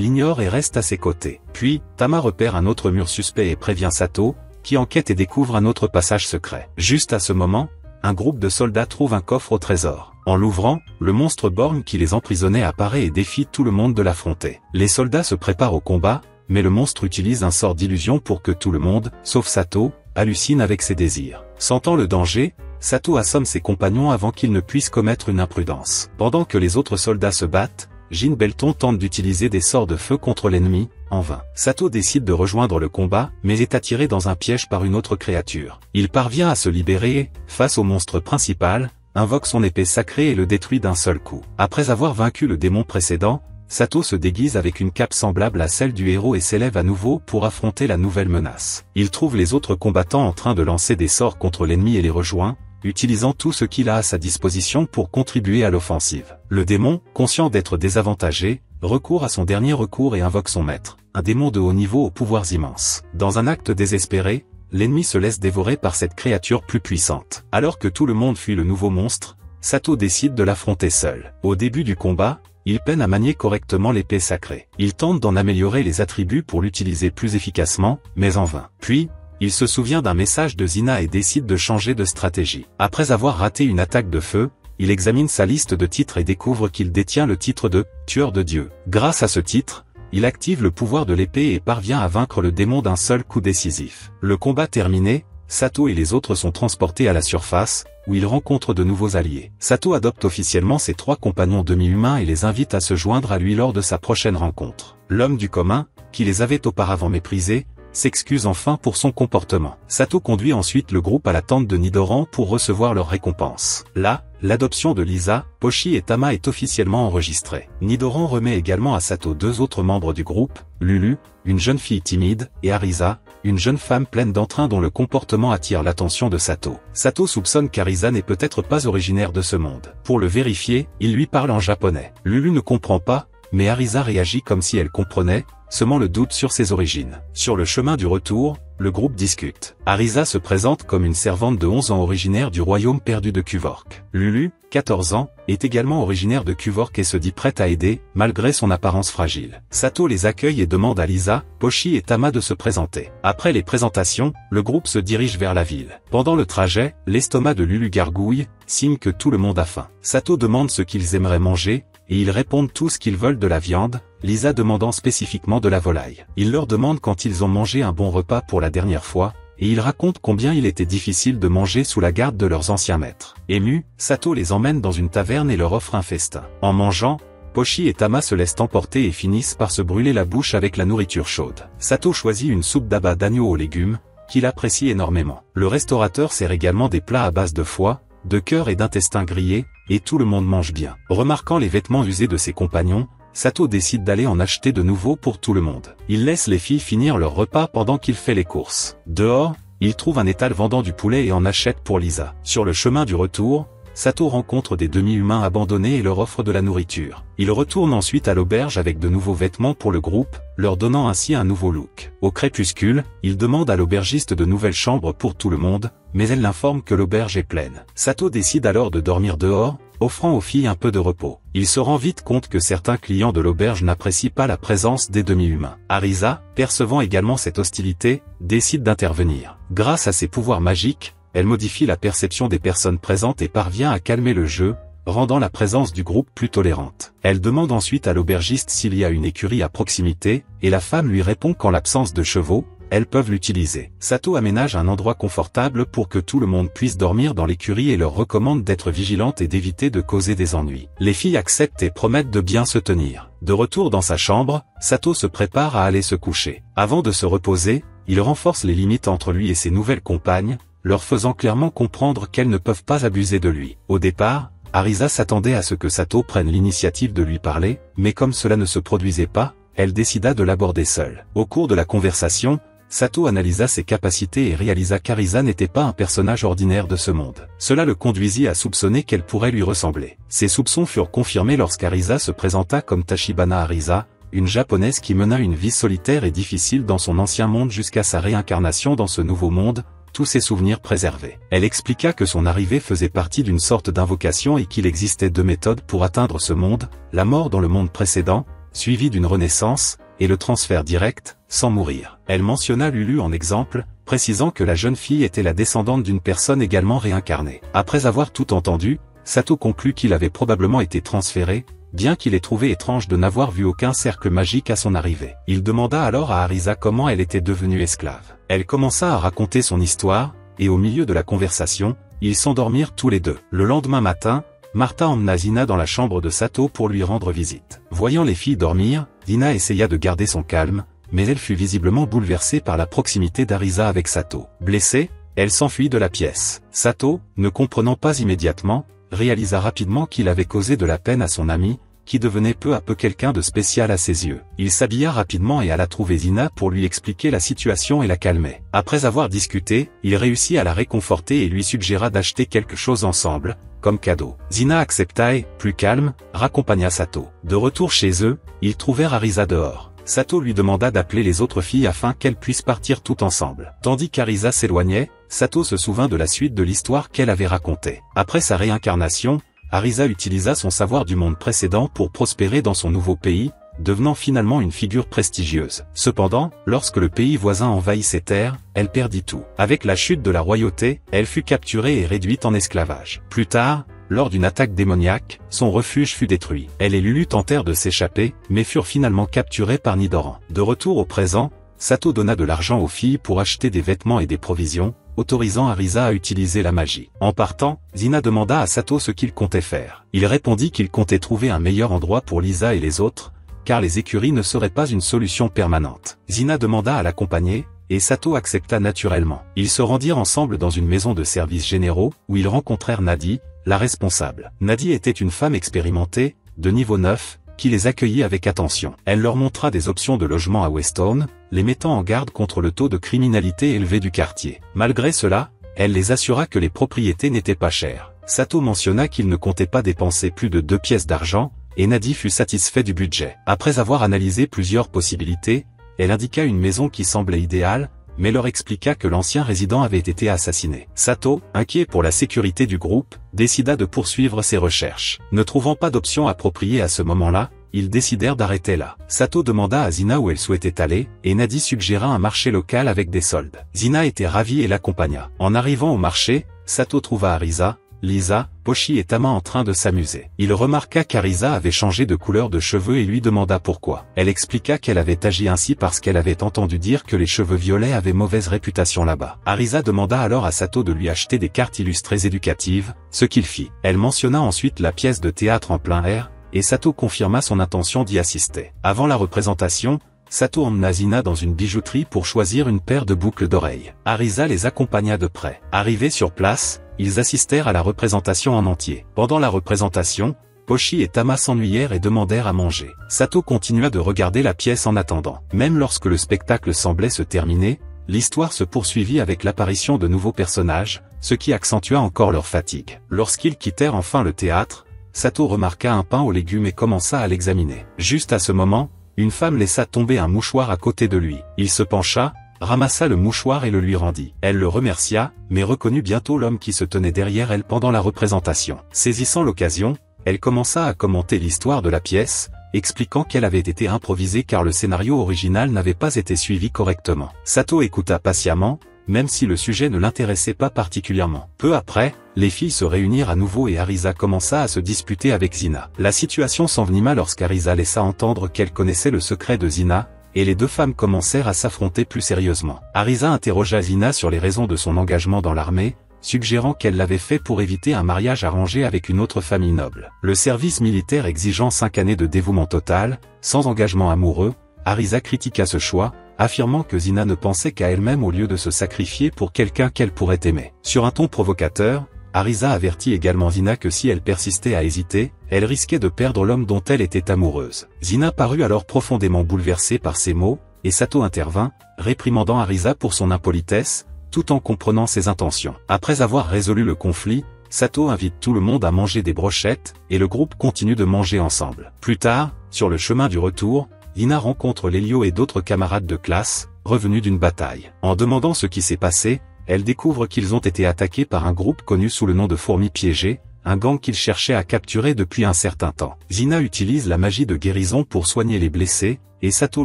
l'ignore et reste à ses côtés. Puis, Tama repère un autre mur suspect et prévient Sato, qui enquête et découvre un autre passage secret. Juste à ce moment, un groupe de soldats trouve un coffre au trésor. En l'ouvrant, le monstre borgne qui les emprisonnait apparaît et défie tout le monde de l'affronter. Les soldats se préparent au combat, mais le monstre utilise un sort d'illusion pour que tout le monde, sauf Sato, hallucine avec ses désirs. Sentant le danger, Sato assomme ses compagnons avant qu'ils ne puissent commettre une imprudence. Pendant que les autres soldats se battent, Jin Belton tente d'utiliser des sorts de feu contre l'ennemi, en vain. Sato décide de rejoindre le combat, mais est attiré dans un piège par une autre créature. Il parvient à se libérer et, face au monstre principal, invoque son épée sacrée et le détruit d'un seul coup. Après avoir vaincu le démon précédent, Sato se déguise avec une cape semblable à celle du héros et s'élève à nouveau pour affronter la nouvelle menace. Il trouve les autres combattants en train de lancer des sorts contre l'ennemi et les rejoint, utilisant tout ce qu'il a à sa disposition pour contribuer à l'offensive. Le démon, conscient d'être désavantagé, recourt à son dernier recours et invoque son maître, un démon de haut niveau aux pouvoirs immenses. Dans un acte désespéré, l'ennemi se laisse dévorer par cette créature plus puissante. Alors que tout le monde fuit le nouveau monstre, Sato décide de l'affronter seul. Au début du combat, il peine à manier correctement l'épée sacrée. Il tente d'en améliorer les attributs pour l'utiliser plus efficacement, mais en vain. Puis, il se souvient d'un message de Zina et décide de changer de stratégie. Après avoir raté une attaque de feu, il examine sa liste de titres et découvre qu'il détient le titre de « Tueur de Dieu ». Grâce à ce titre, il active le pouvoir de l'épée et parvient à vaincre le démon d'un seul coup décisif. Le combat terminé, Sato et les autres sont transportés à la surface, où ils rencontrent de nouveaux alliés. Sato adopte officiellement ses 3 compagnons demi-humains et les invite à se joindre à lui lors de sa prochaine rencontre. L'homme du commun, qui les avait auparavant méprisés, s'excuse enfin pour son comportement. Sato conduit ensuite le groupe à la tente de Nidoran pour recevoir leur récompense. Là, l'adoption de Lisa, Pochi et Tama est officiellement enregistrée. Nidoran remet également à Sato 2 autres membres du groupe, Lulu, une jeune fille timide, et Arisa, une jeune femme pleine d'entrain dont le comportement attire l'attention de Sato. Sato soupçonne qu'Arisa n'est peut-être pas originaire de ce monde. Pour le vérifier, il lui parle en japonais. Lulu ne comprend pas, mais Arisa réagit comme si elle comprenait, semant le doute sur ses origines. Sur le chemin du retour, le groupe discute. Arisa se présente comme une servante de 11 ans originaire du royaume perdu de Kuvork. Lulu, 14 ans, est également originaire de Kuvork et se dit prête à aider, malgré son apparence fragile. Sato les accueille et demande à Lisa, Pochi et Tama de se présenter. Après les présentations, le groupe se dirige vers la ville. Pendant le trajet, l'estomac de Lulu gargouille, signe que tout le monde a faim. Sato demande ce qu'ils aimeraient manger, et ils répondent tous qu'ils veulent de la viande, Lisa demandant spécifiquement de la volaille. Il leur demande quand ils ont mangé un bon repas pour la dernière fois, et ils racontent combien il était difficile de manger sous la garde de leurs anciens maîtres. Ému, Sato les emmène dans une taverne et leur offre un festin. En mangeant, Pochi et Tama se laissent emporter et finissent par se brûler la bouche avec la nourriture chaude. Sato choisit une soupe d'abats d'agneau aux légumes, qu'il apprécie énormément. Le restaurateur sert également des plats à base de foie, de cœur et d'intestins grillés, et tout le monde mange bien. Remarquant les vêtements usés de ses compagnons, Sato décide d'aller en acheter de nouveaux pour tout le monde. Il laisse les filles finir leur repas pendant qu'il fait les courses. Dehors, il trouve un étal vendant du poulet et en achète pour Lisa. Sur le chemin du retour, Sato rencontre des demi-humains abandonnés et leur offre de la nourriture. Il retourne ensuite à l'auberge avec de nouveaux vêtements pour le groupe, leur donnant ainsi un nouveau look. Au crépuscule, il demande à l'aubergiste de nouvelles chambres pour tout le monde, mais elle l'informe que l'auberge est pleine. Sato décide alors de dormir dehors, offrant aux filles un peu de repos. Il se rend vite compte que certains clients de l'auberge n'apprécient pas la présence des demi-humains. Arisa, percevant également cette hostilité, décide d'intervenir. Grâce à ses pouvoirs magiques, elle modifie la perception des personnes présentes et parvient à calmer le jeu, rendant la présence du groupe plus tolérante. Elle demande ensuite à l'aubergiste s'il y a une écurie à proximité, et la femme lui répond qu'en l'absence de chevaux, elles peuvent l'utiliser. Sato aménage un endroit confortable pour que tout le monde puisse dormir dans l'écurie et leur recommande d'être vigilantes et d'éviter de causer des ennuis. Les filles acceptent et promettent de bien se tenir. De retour dans sa chambre, Sato se prépare à aller se coucher. Avant de se reposer, il renforce les limites entre lui et ses nouvelles compagnes, leur faisant clairement comprendre qu'elles ne peuvent pas abuser de lui. Au départ, Arisa s'attendait à ce que Sato prenne l'initiative de lui parler, mais comme cela ne se produisait pas, elle décida de l'aborder seule. Au cours de la conversation, Sato analysa ses capacités et réalisa qu'Arisa n'était pas un personnage ordinaire de ce monde. Cela le conduisit à soupçonner qu'elle pourrait lui ressembler. Ses soupçons furent confirmés lorsqu'Arisa se présenta comme Tachibana Arisa, une japonaise qui mena une vie solitaire et difficile dans son ancien monde jusqu'à sa réincarnation dans ce nouveau monde, tous ses souvenirs préservés. Elle expliqua que son arrivée faisait partie d'une sorte d'invocation et qu'il existait 2 méthodes pour atteindre ce monde, la mort dans le monde précédent, suivie d'une renaissance, et le transfert direct, sans mourir. Elle mentionna Lulu en exemple, précisant que la jeune fille était la descendante d'une personne également réincarnée. Après avoir tout entendu, Sato conclut qu'il avait probablement été transféré, bien qu'il ait trouvé étrange de n'avoir vu aucun cercle magique à son arrivée. Il demanda alors à Arisa comment elle était devenue esclave. Elle commença à raconter son histoire, et au milieu de la conversation, ils s'endormirent tous les deux. Le lendemain matin, Martha emmena Zina dans la chambre de Sato pour lui rendre visite. Voyant les filles dormir, Zina essaya de garder son calme, mais elle fut visiblement bouleversée par la proximité d'Arisa avec Sato. Blessée, elle s'enfuit de la pièce. Sato, ne comprenant pas immédiatement, réalisa rapidement qu'il avait causé de la peine à son ami, qui devenait peu à peu quelqu'un de spécial à ses yeux. Il s'habilla rapidement et alla trouver Zina pour lui expliquer la situation et la calmer. Après avoir discuté, il réussit à la réconforter et lui suggéra d'acheter quelque chose ensemble, comme cadeau. Zina accepta et, plus calme, raccompagna Sato. De retour chez eux, ils trouvèrent Arisa dehors. Sato lui demanda d'appeler les autres filles afin qu'elles puissent partir toutes ensemble. Tandis qu'Arisa s'éloignait, Sato se souvint de la suite de l'histoire qu'elle avait racontée. Après sa réincarnation, Arisa utilisa son savoir du monde précédent pour prospérer dans son nouveau pays, devenant finalement une figure prestigieuse. Cependant, lorsque le pays voisin envahit ses terres, elle perdit tout. Avec la chute de la royauté, elle fut capturée et réduite en esclavage. Plus tard, lors d'une attaque démoniaque, son refuge fut détruit. Elle et Lulu tentèrent de s'échapper, mais furent finalement capturées par Nidoran. De retour au présent, Sato donna de l'argent aux filles pour acheter des vêtements et des provisions, autorisant Arisa à utiliser la magie. En partant, Zina demanda à Sato ce qu'il comptait faire. Il répondit qu'il comptait trouver un meilleur endroit pour Lisa et les autres, car les écuries ne seraient pas une solution permanente. Zina demanda à l'accompagner, et Sato accepta naturellement. Ils se rendirent ensemble dans une maison de services généraux, où ils rencontrèrent Nadi, la responsable. Nadi était une femme expérimentée, de niveau 9, qui les accueillit avec attention. Elle leur montra des options de logement à Weston, les mettant en garde contre le taux de criminalité élevé du quartier. Malgré cela, elle les assura que les propriétés n'étaient pas chères. Sato mentionna qu'il ne comptait pas dépenser plus de 2 pièces d'argent, et Nadi fut satisfait du budget. Après avoir analysé plusieurs possibilités, elle indiqua une maison qui semblait idéale, mais leur expliqua que l'ancien résident avait été assassiné. Sato, inquiet pour la sécurité du groupe, décida de poursuivre ses recherches. Ne trouvant pas d'option appropriée à ce moment-là, ils décidèrent d'arrêter là. Sato demanda à Zina où elle souhaitait aller, et Nadi suggéra un marché local avec des soldes. Zina était ravie et l'accompagna. En arrivant au marché, Sato trouva Arisa, Lisa, Pochi et Tama en train de s'amuser. Il remarqua qu'Arisa avait changé de couleur de cheveux et lui demanda pourquoi. Elle expliqua qu'elle avait agi ainsi parce qu'elle avait entendu dire que les cheveux violets avaient mauvaise réputation là-bas. Arisa demanda alors à Sato de lui acheter des cartes illustrées éducatives, ce qu'il fit. Elle mentionna ensuite la pièce de théâtre en plein air, et Sato confirma son intention d'y assister. Avant la représentation, Sato emmena Zina dans une bijouterie pour choisir une paire de boucles d'oreilles. Arisa les accompagna de près. Arrivés sur place, ils assistèrent à la représentation en entier. Pendant la représentation, Pochi et Tama s'ennuyèrent et demandèrent à manger. Sato continua de regarder la pièce en attendant. Même lorsque le spectacle semblait se terminer, l'histoire se poursuivit avec l'apparition de nouveaux personnages, ce qui accentua encore leur fatigue. Lorsqu'ils quittèrent enfin le théâtre, Sato remarqua un pain aux légumes et commença à l'examiner. Juste à ce moment, une femme laissa tomber un mouchoir à côté de lui. Il se pencha, ramassa le mouchoir et le lui rendit. Elle le remercia, mais reconnut bientôt l'homme qui se tenait derrière elle pendant la représentation. Saisissant l'occasion, elle commença à commenter l'histoire de la pièce, expliquant qu'elle avait été improvisée car le scénario original n'avait pas été suivi correctement. Sato écouta patiemment, même si le sujet ne l'intéressait pas particulièrement. Peu après, les filles se réunirent à nouveau et Arisa commença à se disputer avec Zina. La situation s'envenima lorsqu'Arisa laissa entendre qu'elle connaissait le secret de Zina, et les deux femmes commencèrent à s'affronter plus sérieusement. Arisa interrogea Zina sur les raisons de son engagement dans l'armée, suggérant qu'elle l'avait fait pour éviter un mariage arrangé avec une autre famille noble. Le service militaire exigeant 5 années de dévouement total, sans engagement amoureux, Arisa critiqua ce choix, affirmant que Zina ne pensait qu'à elle-même au lieu de se sacrifier pour quelqu'un qu'elle pourrait aimer. Sur un ton provocateur, Arisa avertit également Zina que si elle persistait à hésiter, elle risquait de perdre l'homme dont elle était amoureuse. Zina parut alors profondément bouleversée par ces mots, et Sato intervint, réprimandant Arisa pour son impolitesse, tout en comprenant ses intentions. Après avoir résolu le conflit, Sato invite tout le monde à manger des brochettes, et le groupe continue de manger ensemble. Plus tard, sur le chemin du retour, Hina rencontre Lelio et d'autres camarades de classe, revenus d'une bataille. En demandant ce qui s'est passé, elle découvre qu'ils ont été attaqués par un groupe connu sous le nom de Fourmis Piégées, un gang qu'ils cherchaient à capturer depuis un certain temps. Hina utilise la magie de guérison pour soigner les blessés, et Sato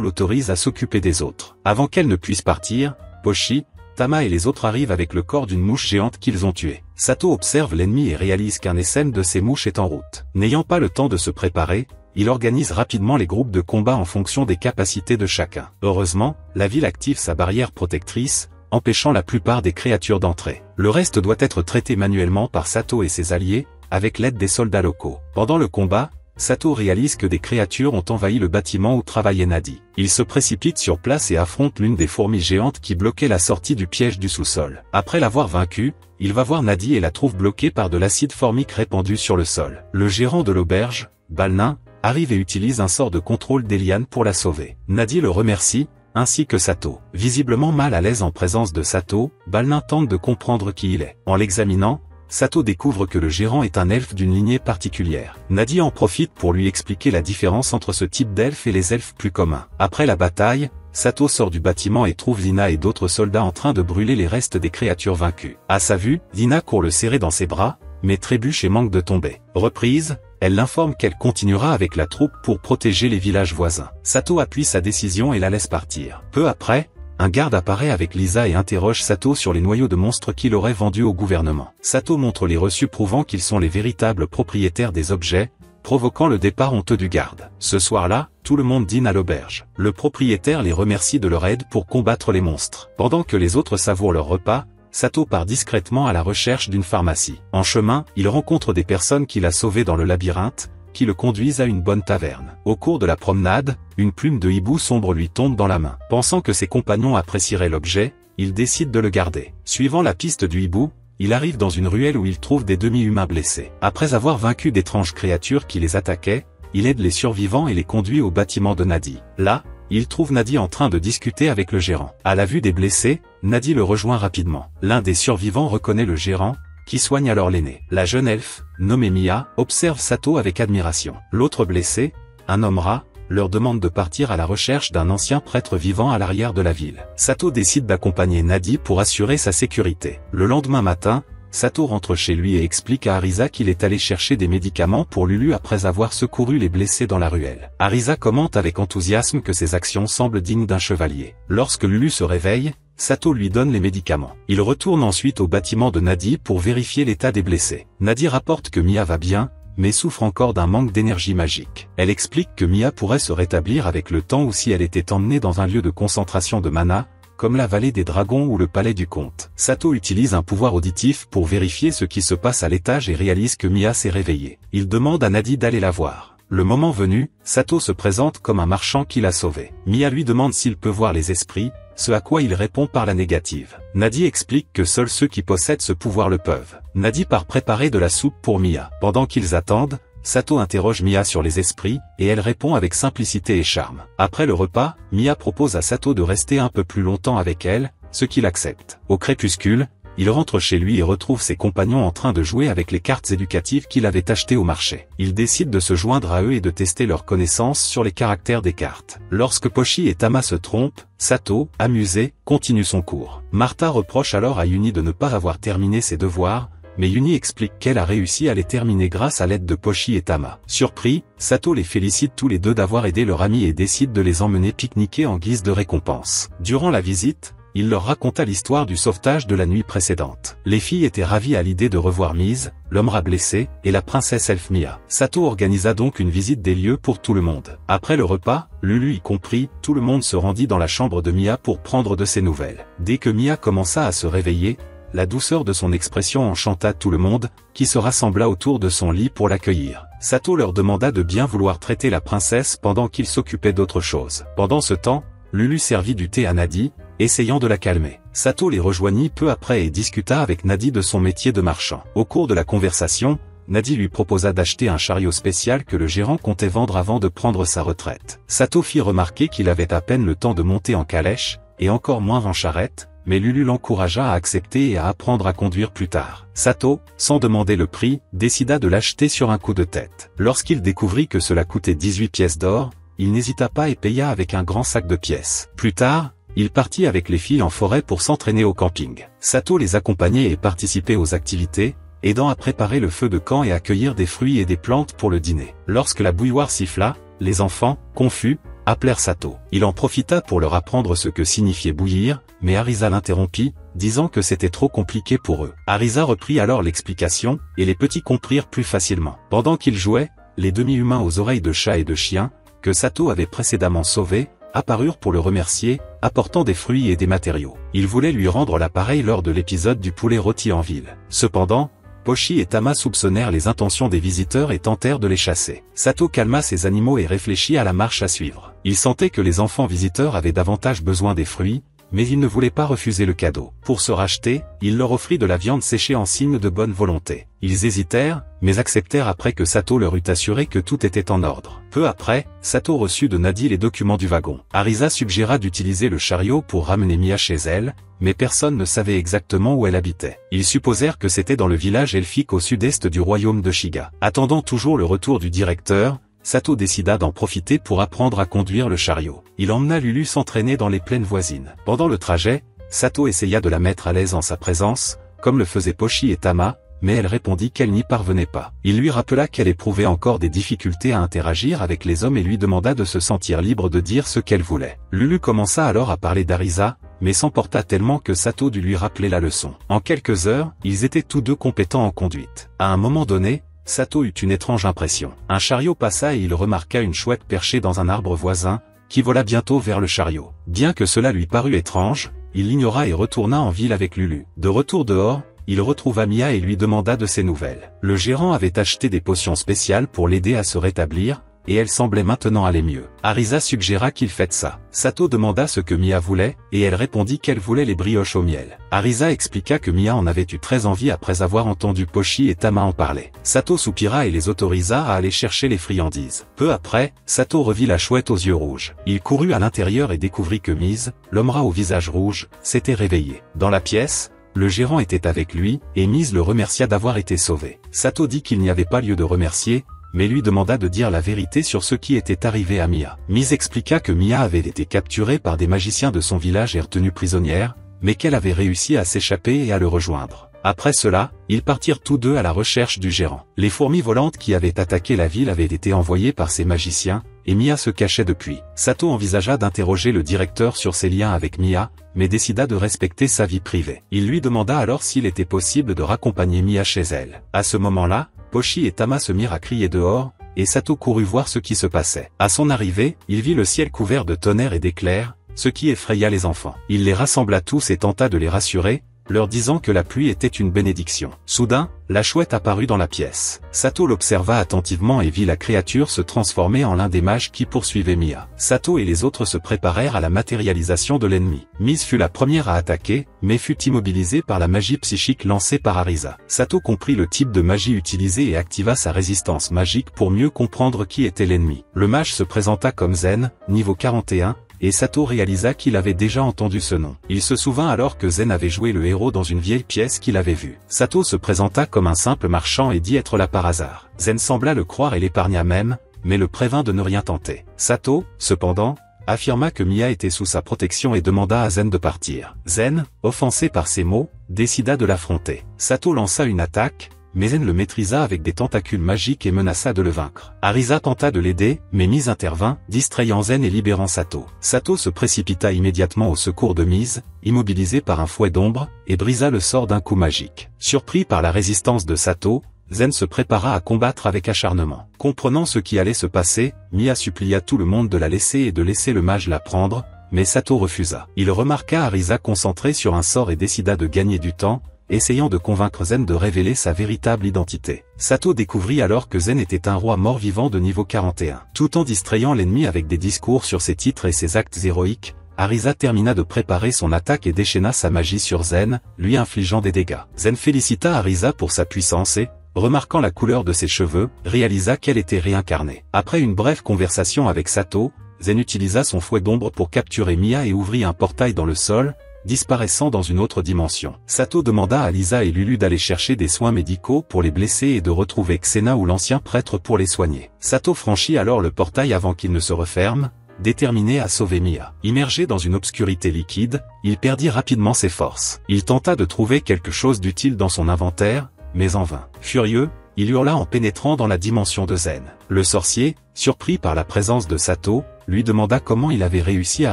l'autorise à s'occuper des autres. Avant qu'elle ne puisse partir, Pochi, Tama et les autres arrivent avec le corps d'une mouche géante qu'ils ont tuée. Sato observe l'ennemi et réalise qu'un essaim de ces mouches est en route. N'ayant pas le temps de se préparer, il organise rapidement les groupes de combat en fonction des capacités de chacun. Heureusement, la ville active sa barrière protectrice, empêchant la plupart des créatures d'entrer. Le reste doit être traité manuellement par Sato et ses alliés, avec l'aide des soldats locaux. Pendant le combat, Sato réalise que des créatures ont envahi le bâtiment où travaillait Nadi. Il se précipite sur place et affronte l'une des fourmis géantes qui bloquait la sortie du piège du sous-sol. Après l'avoir vaincue, il va voir Nadi et la trouve bloquée par de l'acide formique répandu sur le sol. Le gérant de l'auberge, Balnin, arrive et utilise un sort de contrôle des lianes pour la sauver. Nadi le remercie, ainsi que Sato. Visiblement mal à l'aise en présence de Sato, Balnin tente de comprendre qui il est. En l'examinant, Sato découvre que le gérant est un elfe d'une lignée particulière. Nadi en profite pour lui expliquer la différence entre ce type d'elfe et les elfes plus communs. Après la bataille, Sato sort du bâtiment et trouve Lina et d'autres soldats en train de brûler les restes des créatures vaincues. À sa vue, Lina court le serrer dans ses bras, mais trébuche et manque de tomber. Reprise, elle l'informe qu'elle continuera avec la troupe pour protéger les villages voisins. Sato appuie sa décision et la laisse partir. Peu après, un garde apparaît avec Lisa et interroge Sato sur les noyaux de monstres qu'il aurait vendus au gouvernement. Sato montre les reçus prouvant qu'ils sont les véritables propriétaires des objets, provoquant le départ honteux du garde. Ce soir-là, tout le monde dîne à l'auberge. Le propriétaire les remercie de leur aide pour combattre les monstres. Pendant que les autres savourent leur repas, Sato part discrètement à la recherche d'une pharmacie. En chemin, il rencontre des personnes qu'il a sauvées dans le labyrinthe, qui le conduisent à une bonne taverne. Au cours de la promenade, une plume de hibou sombre lui tombe dans la main. Pensant que ses compagnons apprécieraient l'objet, il décide de le garder. Suivant la piste du hibou, il arrive dans une ruelle où il trouve des demi-humains blessés. Après avoir vaincu d'étranges créatures qui les attaquaient, il aide les survivants et les conduit au bâtiment de Nadi. Là, il trouve Nadi en train de discuter avec le gérant. À la vue des blessés, Nadi le rejoint rapidement. L'un des survivants reconnaît le gérant, qui soigne alors l'aîné. La jeune elfe, nommée Mia, observe Sato avec admiration. L'autre blessé, un homme rat, leur demande de partir à la recherche d'un ancien prêtre vivant à l'arrière de la ville. Sato décide d'accompagner Nadi pour assurer sa sécurité. Le lendemain matin, Sato rentre chez lui et explique à Arisa qu'il est allé chercher des médicaments pour Lulu après avoir secouru les blessés dans la ruelle. Arisa commente avec enthousiasme que ses actions semblent dignes d'un chevalier. Lorsque Lulu se réveille, Sato lui donne les médicaments. Il retourne ensuite au bâtiment de Nadi pour vérifier l'état des blessés. Nadi rapporte que Mia va bien, mais souffre encore d'un manque d'énergie magique. Elle explique que Mia pourrait se rétablir avec le temps ou si elle était emmenée dans un lieu de concentration de mana, comme la vallée des dragons ou le palais du comte. Sato utilise un pouvoir auditif pour vérifier ce qui se passe à l'étage et réalise que Mia s'est réveillée. Il demande à Nadi d'aller la voir. Le moment venu, Sato se présente comme un marchand qui l'a sauvé. Mia lui demande s'il peut voir les esprits, ce à quoi il répond par la négative. Nadi explique que seuls ceux qui possèdent ce pouvoir le peuvent. Nadi part préparer de la soupe pour Mia. Pendant qu'ils attendent, Sato interroge Mia sur les esprits, et elle répond avec simplicité et charme. Après le repas, Mia propose à Sato de rester un peu plus longtemps avec elle, ce qu'il accepte. Au crépuscule, il rentre chez lui et retrouve ses compagnons en train de jouer avec les cartes éducatives qu'il avait achetées au marché. Il décide de se joindre à eux et de tester leurs connaissances sur les caractères des cartes. Lorsque Pochi et Tama se trompent, Sato, amusé, continue son cours. Martha reproche alors à Yuni de ne pas avoir terminé ses devoirs, mais Yuni explique qu'elle a réussi à les terminer grâce à l'aide de Pochi et Tama. Surpris, Sato les félicite tous les deux d'avoir aidé leur ami et décide de les emmener pique-niquer en guise de récompense. Durant la visite, il leur raconta l'histoire du sauvetage de la nuit précédente. Les filles étaient ravies à l'idée de revoir Mise, l'homme rat blessé, et la princesse elfe Mia. Sato organisa donc une visite des lieux pour tout le monde. Après le repas, Lulu y compris, tout le monde se rendit dans la chambre de Mia pour prendre de ses nouvelles. Dès que Mia commença à se réveiller, la douceur de son expression enchanta tout le monde, qui se rassembla autour de son lit pour l'accueillir. Sato leur demanda de bien vouloir traiter la princesse pendant qu'il s'occupait d'autre chose. Pendant ce temps, Lulu servit du thé à Nadi, essayant de la calmer. Sato les rejoignit peu après et discuta avec Nadi de son métier de marchand. Au cours de la conversation, Nadi lui proposa d'acheter un chariot spécial que le gérant comptait vendre avant de prendre sa retraite. Sato fit remarquer qu'il avait à peine le temps de monter en calèche, et encore moins en charrette, mais Lulu l'encouragea à accepter et à apprendre à conduire plus tard. Sato, sans demander le prix, décida de l'acheter sur un coup de tête. Lorsqu'il découvrit que cela coûtait 18 pièces d'or, il n'hésita pas et paya avec un grand sac de pièces. Plus tard, il partit avec les filles en forêt pour s'entraîner au camping. Sato les accompagnait et participait aux activités, aidant à préparer le feu de camp et à cueillir des fruits et des plantes pour le dîner. Lorsque la bouilloire siffla, les enfants, confus, appelèrent Sato. Il en profita pour leur apprendre ce que signifiait bouillir, mais Arisa l'interrompit, disant que c'était trop compliqué pour eux. Arisa reprit alors l'explication, et les petits comprirent plus facilement. Pendant qu'ils jouaient, les demi-humains aux oreilles de chat et de chien, que Sato avait précédemment sauvés, apparurent pour le remercier, apportant des fruits et des matériaux. Ils voulaient lui rendre l'appareil lors de l'épisode du poulet rôti en ville. Cependant, Pochi et Tama soupçonnèrent les intentions des visiteurs et tentèrent de les chasser. Sato calma ses animaux et réfléchit à la marche à suivre. Il sentait que les enfants visiteurs avaient davantage besoin des fruits, mais il ne voulait pas refuser le cadeau. Pour se racheter, il leur offrit de la viande séchée en signe de bonne volonté. Ils hésitèrent, mais acceptèrent après que Sato leur eut assuré que tout était en ordre. Peu après, Sato reçut de Nadi les documents du wagon. Arisa suggéra d'utiliser le chariot pour ramener Mia chez elle, mais personne ne savait exactement où elle habitait. Ils supposèrent que c'était dans le village elfique au sud-est du royaume de Shiga. Attendant toujours le retour du directeur, Sato décida d'en profiter pour apprendre à conduire le chariot. Il emmena Lulu s'entraîner dans les plaines voisines. Pendant le trajet, Sato essaya de la mettre à l'aise en sa présence, comme le faisaient Pochi et Tama, mais elle répondit qu'elle n'y parvenait pas. Il lui rappela qu'elle éprouvait encore des difficultés à interagir avec les hommes et lui demanda de se sentir libre de dire ce qu'elle voulait. Lulu commença alors à parler d'Arisa, mais s'emporta tellement que Sato dut lui rappeler la leçon. En quelques heures, ils étaient tous deux compétents en conduite. À un moment donné, Sato eut une étrange impression. Un chariot passa et il remarqua une chouette perchée dans un arbre voisin, qui vola bientôt vers le chariot. Bien que cela lui parût étrange, il l'ignora et retourna en ville avec Lulu. De retour dehors, il retrouva Mia et lui demanda de ses nouvelles. Le gérant avait acheté des potions spéciales pour l'aider à se rétablir, et elle semblait maintenant aller mieux. Arisa suggéra qu'il fête ça. Sato demanda ce que Mia voulait, et elle répondit qu'elle voulait les brioches au miel. Arisa expliqua que Mia en avait eu très envie après avoir entendu Pochi et Tama en parler. Sato soupira et les autorisa à aller chercher les friandises. Peu après, Sato revit la chouette aux yeux rouges. Il courut à l'intérieur et découvrit que Mise, l'homme rat au visage rouge, s'était réveillé. Dans la pièce, le gérant était avec lui, et Mise le remercia d'avoir été sauvé. Sato dit qu'il n'y avait pas lieu de remercier, mais lui demanda de dire la vérité sur ce qui était arrivé à Mia. Mise expliqua que Mia avait été capturée par des magiciens de son village et retenue prisonnière, mais qu'elle avait réussi à s'échapper et à le rejoindre. Après cela, ils partirent tous deux à la recherche du gérant. Les fourmis volantes qui avaient attaqué la ville avaient été envoyées par ces magiciens, et Mia se cachait depuis. Sato envisagea d'interroger le directeur sur ses liens avec Mia, mais décida de respecter sa vie privée. Il lui demanda alors s'il était possible de raccompagner Mia chez elle. À ce moment-là, Pochi et Tama se mirent à crier dehors, et Sato courut voir ce qui se passait. À son arrivée, il vit le ciel couvert de tonnerre et d'éclairs, ce qui effraya les enfants. Il les rassembla tous et tenta de les rassurer, leur disant que la pluie était une bénédiction. Soudain, la chouette apparut dans la pièce. Sato l'observa attentivement et vit la créature se transformer en l'un des mages qui poursuivaient Mia. Sato et les autres se préparèrent à la matérialisation de l'ennemi. Mise fut la première à attaquer, mais fut immobilisée par la magie psychique lancée par Arisa. Sato comprit le type de magie utilisée et activa sa résistance magique pour mieux comprendre qui était l'ennemi. Le mage se présenta comme Zen, niveau 41, et Sato réalisa qu'il avait déjà entendu ce nom. Il se souvint alors que Zen avait joué le héros dans une vieille pièce qu'il avait vue. Sato se présenta comme un simple marchand et dit être là par hasard. Zen sembla le croire et l'épargna même, mais le prévint de ne rien tenter. Sato, cependant, affirma que Mia était sous sa protection et demanda à Zen de partir. Zen, offensé par ces mots, décida de l'affronter. Sato lança une attaque, mais Zen le maîtrisa avec des tentacules magiques et menaça de le vaincre. Arisa tenta de l'aider, mais Mise intervint, distrayant Zen et libérant Sato. Sato se précipita immédiatement au secours de Mise, immobilisé par un fouet d'ombre, et brisa le sort d'un coup magique. Surpris par la résistance de Sato, Zen se prépara à combattre avec acharnement. Comprenant ce qui allait se passer, Mia supplia tout le monde de la laisser et de laisser le mage la prendre, mais Sato refusa. Il remarqua Arisa concentrée sur un sort et décida de gagner du temps, essayant de convaincre Zen de révéler sa véritable identité. Sato découvrit alors que Zen était un roi mort-vivant de niveau 41. Tout en distrayant l'ennemi avec des discours sur ses titres et ses actes héroïques, Arisa termina de préparer son attaque et déchaîna sa magie sur Zen, lui infligeant des dégâts. Zen félicita Arisa pour sa puissance et, remarquant la couleur de ses cheveux, réalisa qu'elle était réincarnée. Après une brève conversation avec Sato, Zen utilisa son fouet d'ombre pour capturer Mia et ouvrit un portail dans le sol, disparaissant dans une autre dimension. Sato demanda à Lisa et Lulu d'aller chercher des soins médicaux pour les blessés et de retrouver Xena ou l'ancien prêtre pour les soigner. Sato franchit alors le portail avant qu'il ne se referme, déterminé à sauver Mia. Immergé dans une obscurité liquide, il perdit rapidement ses forces. Il tenta de trouver quelque chose d'utile dans son inventaire, mais en vain. Furieux, il hurla en pénétrant dans la dimension de Zen. Le sorcier, surpris par la présence de Sato, lui demanda comment il avait réussi à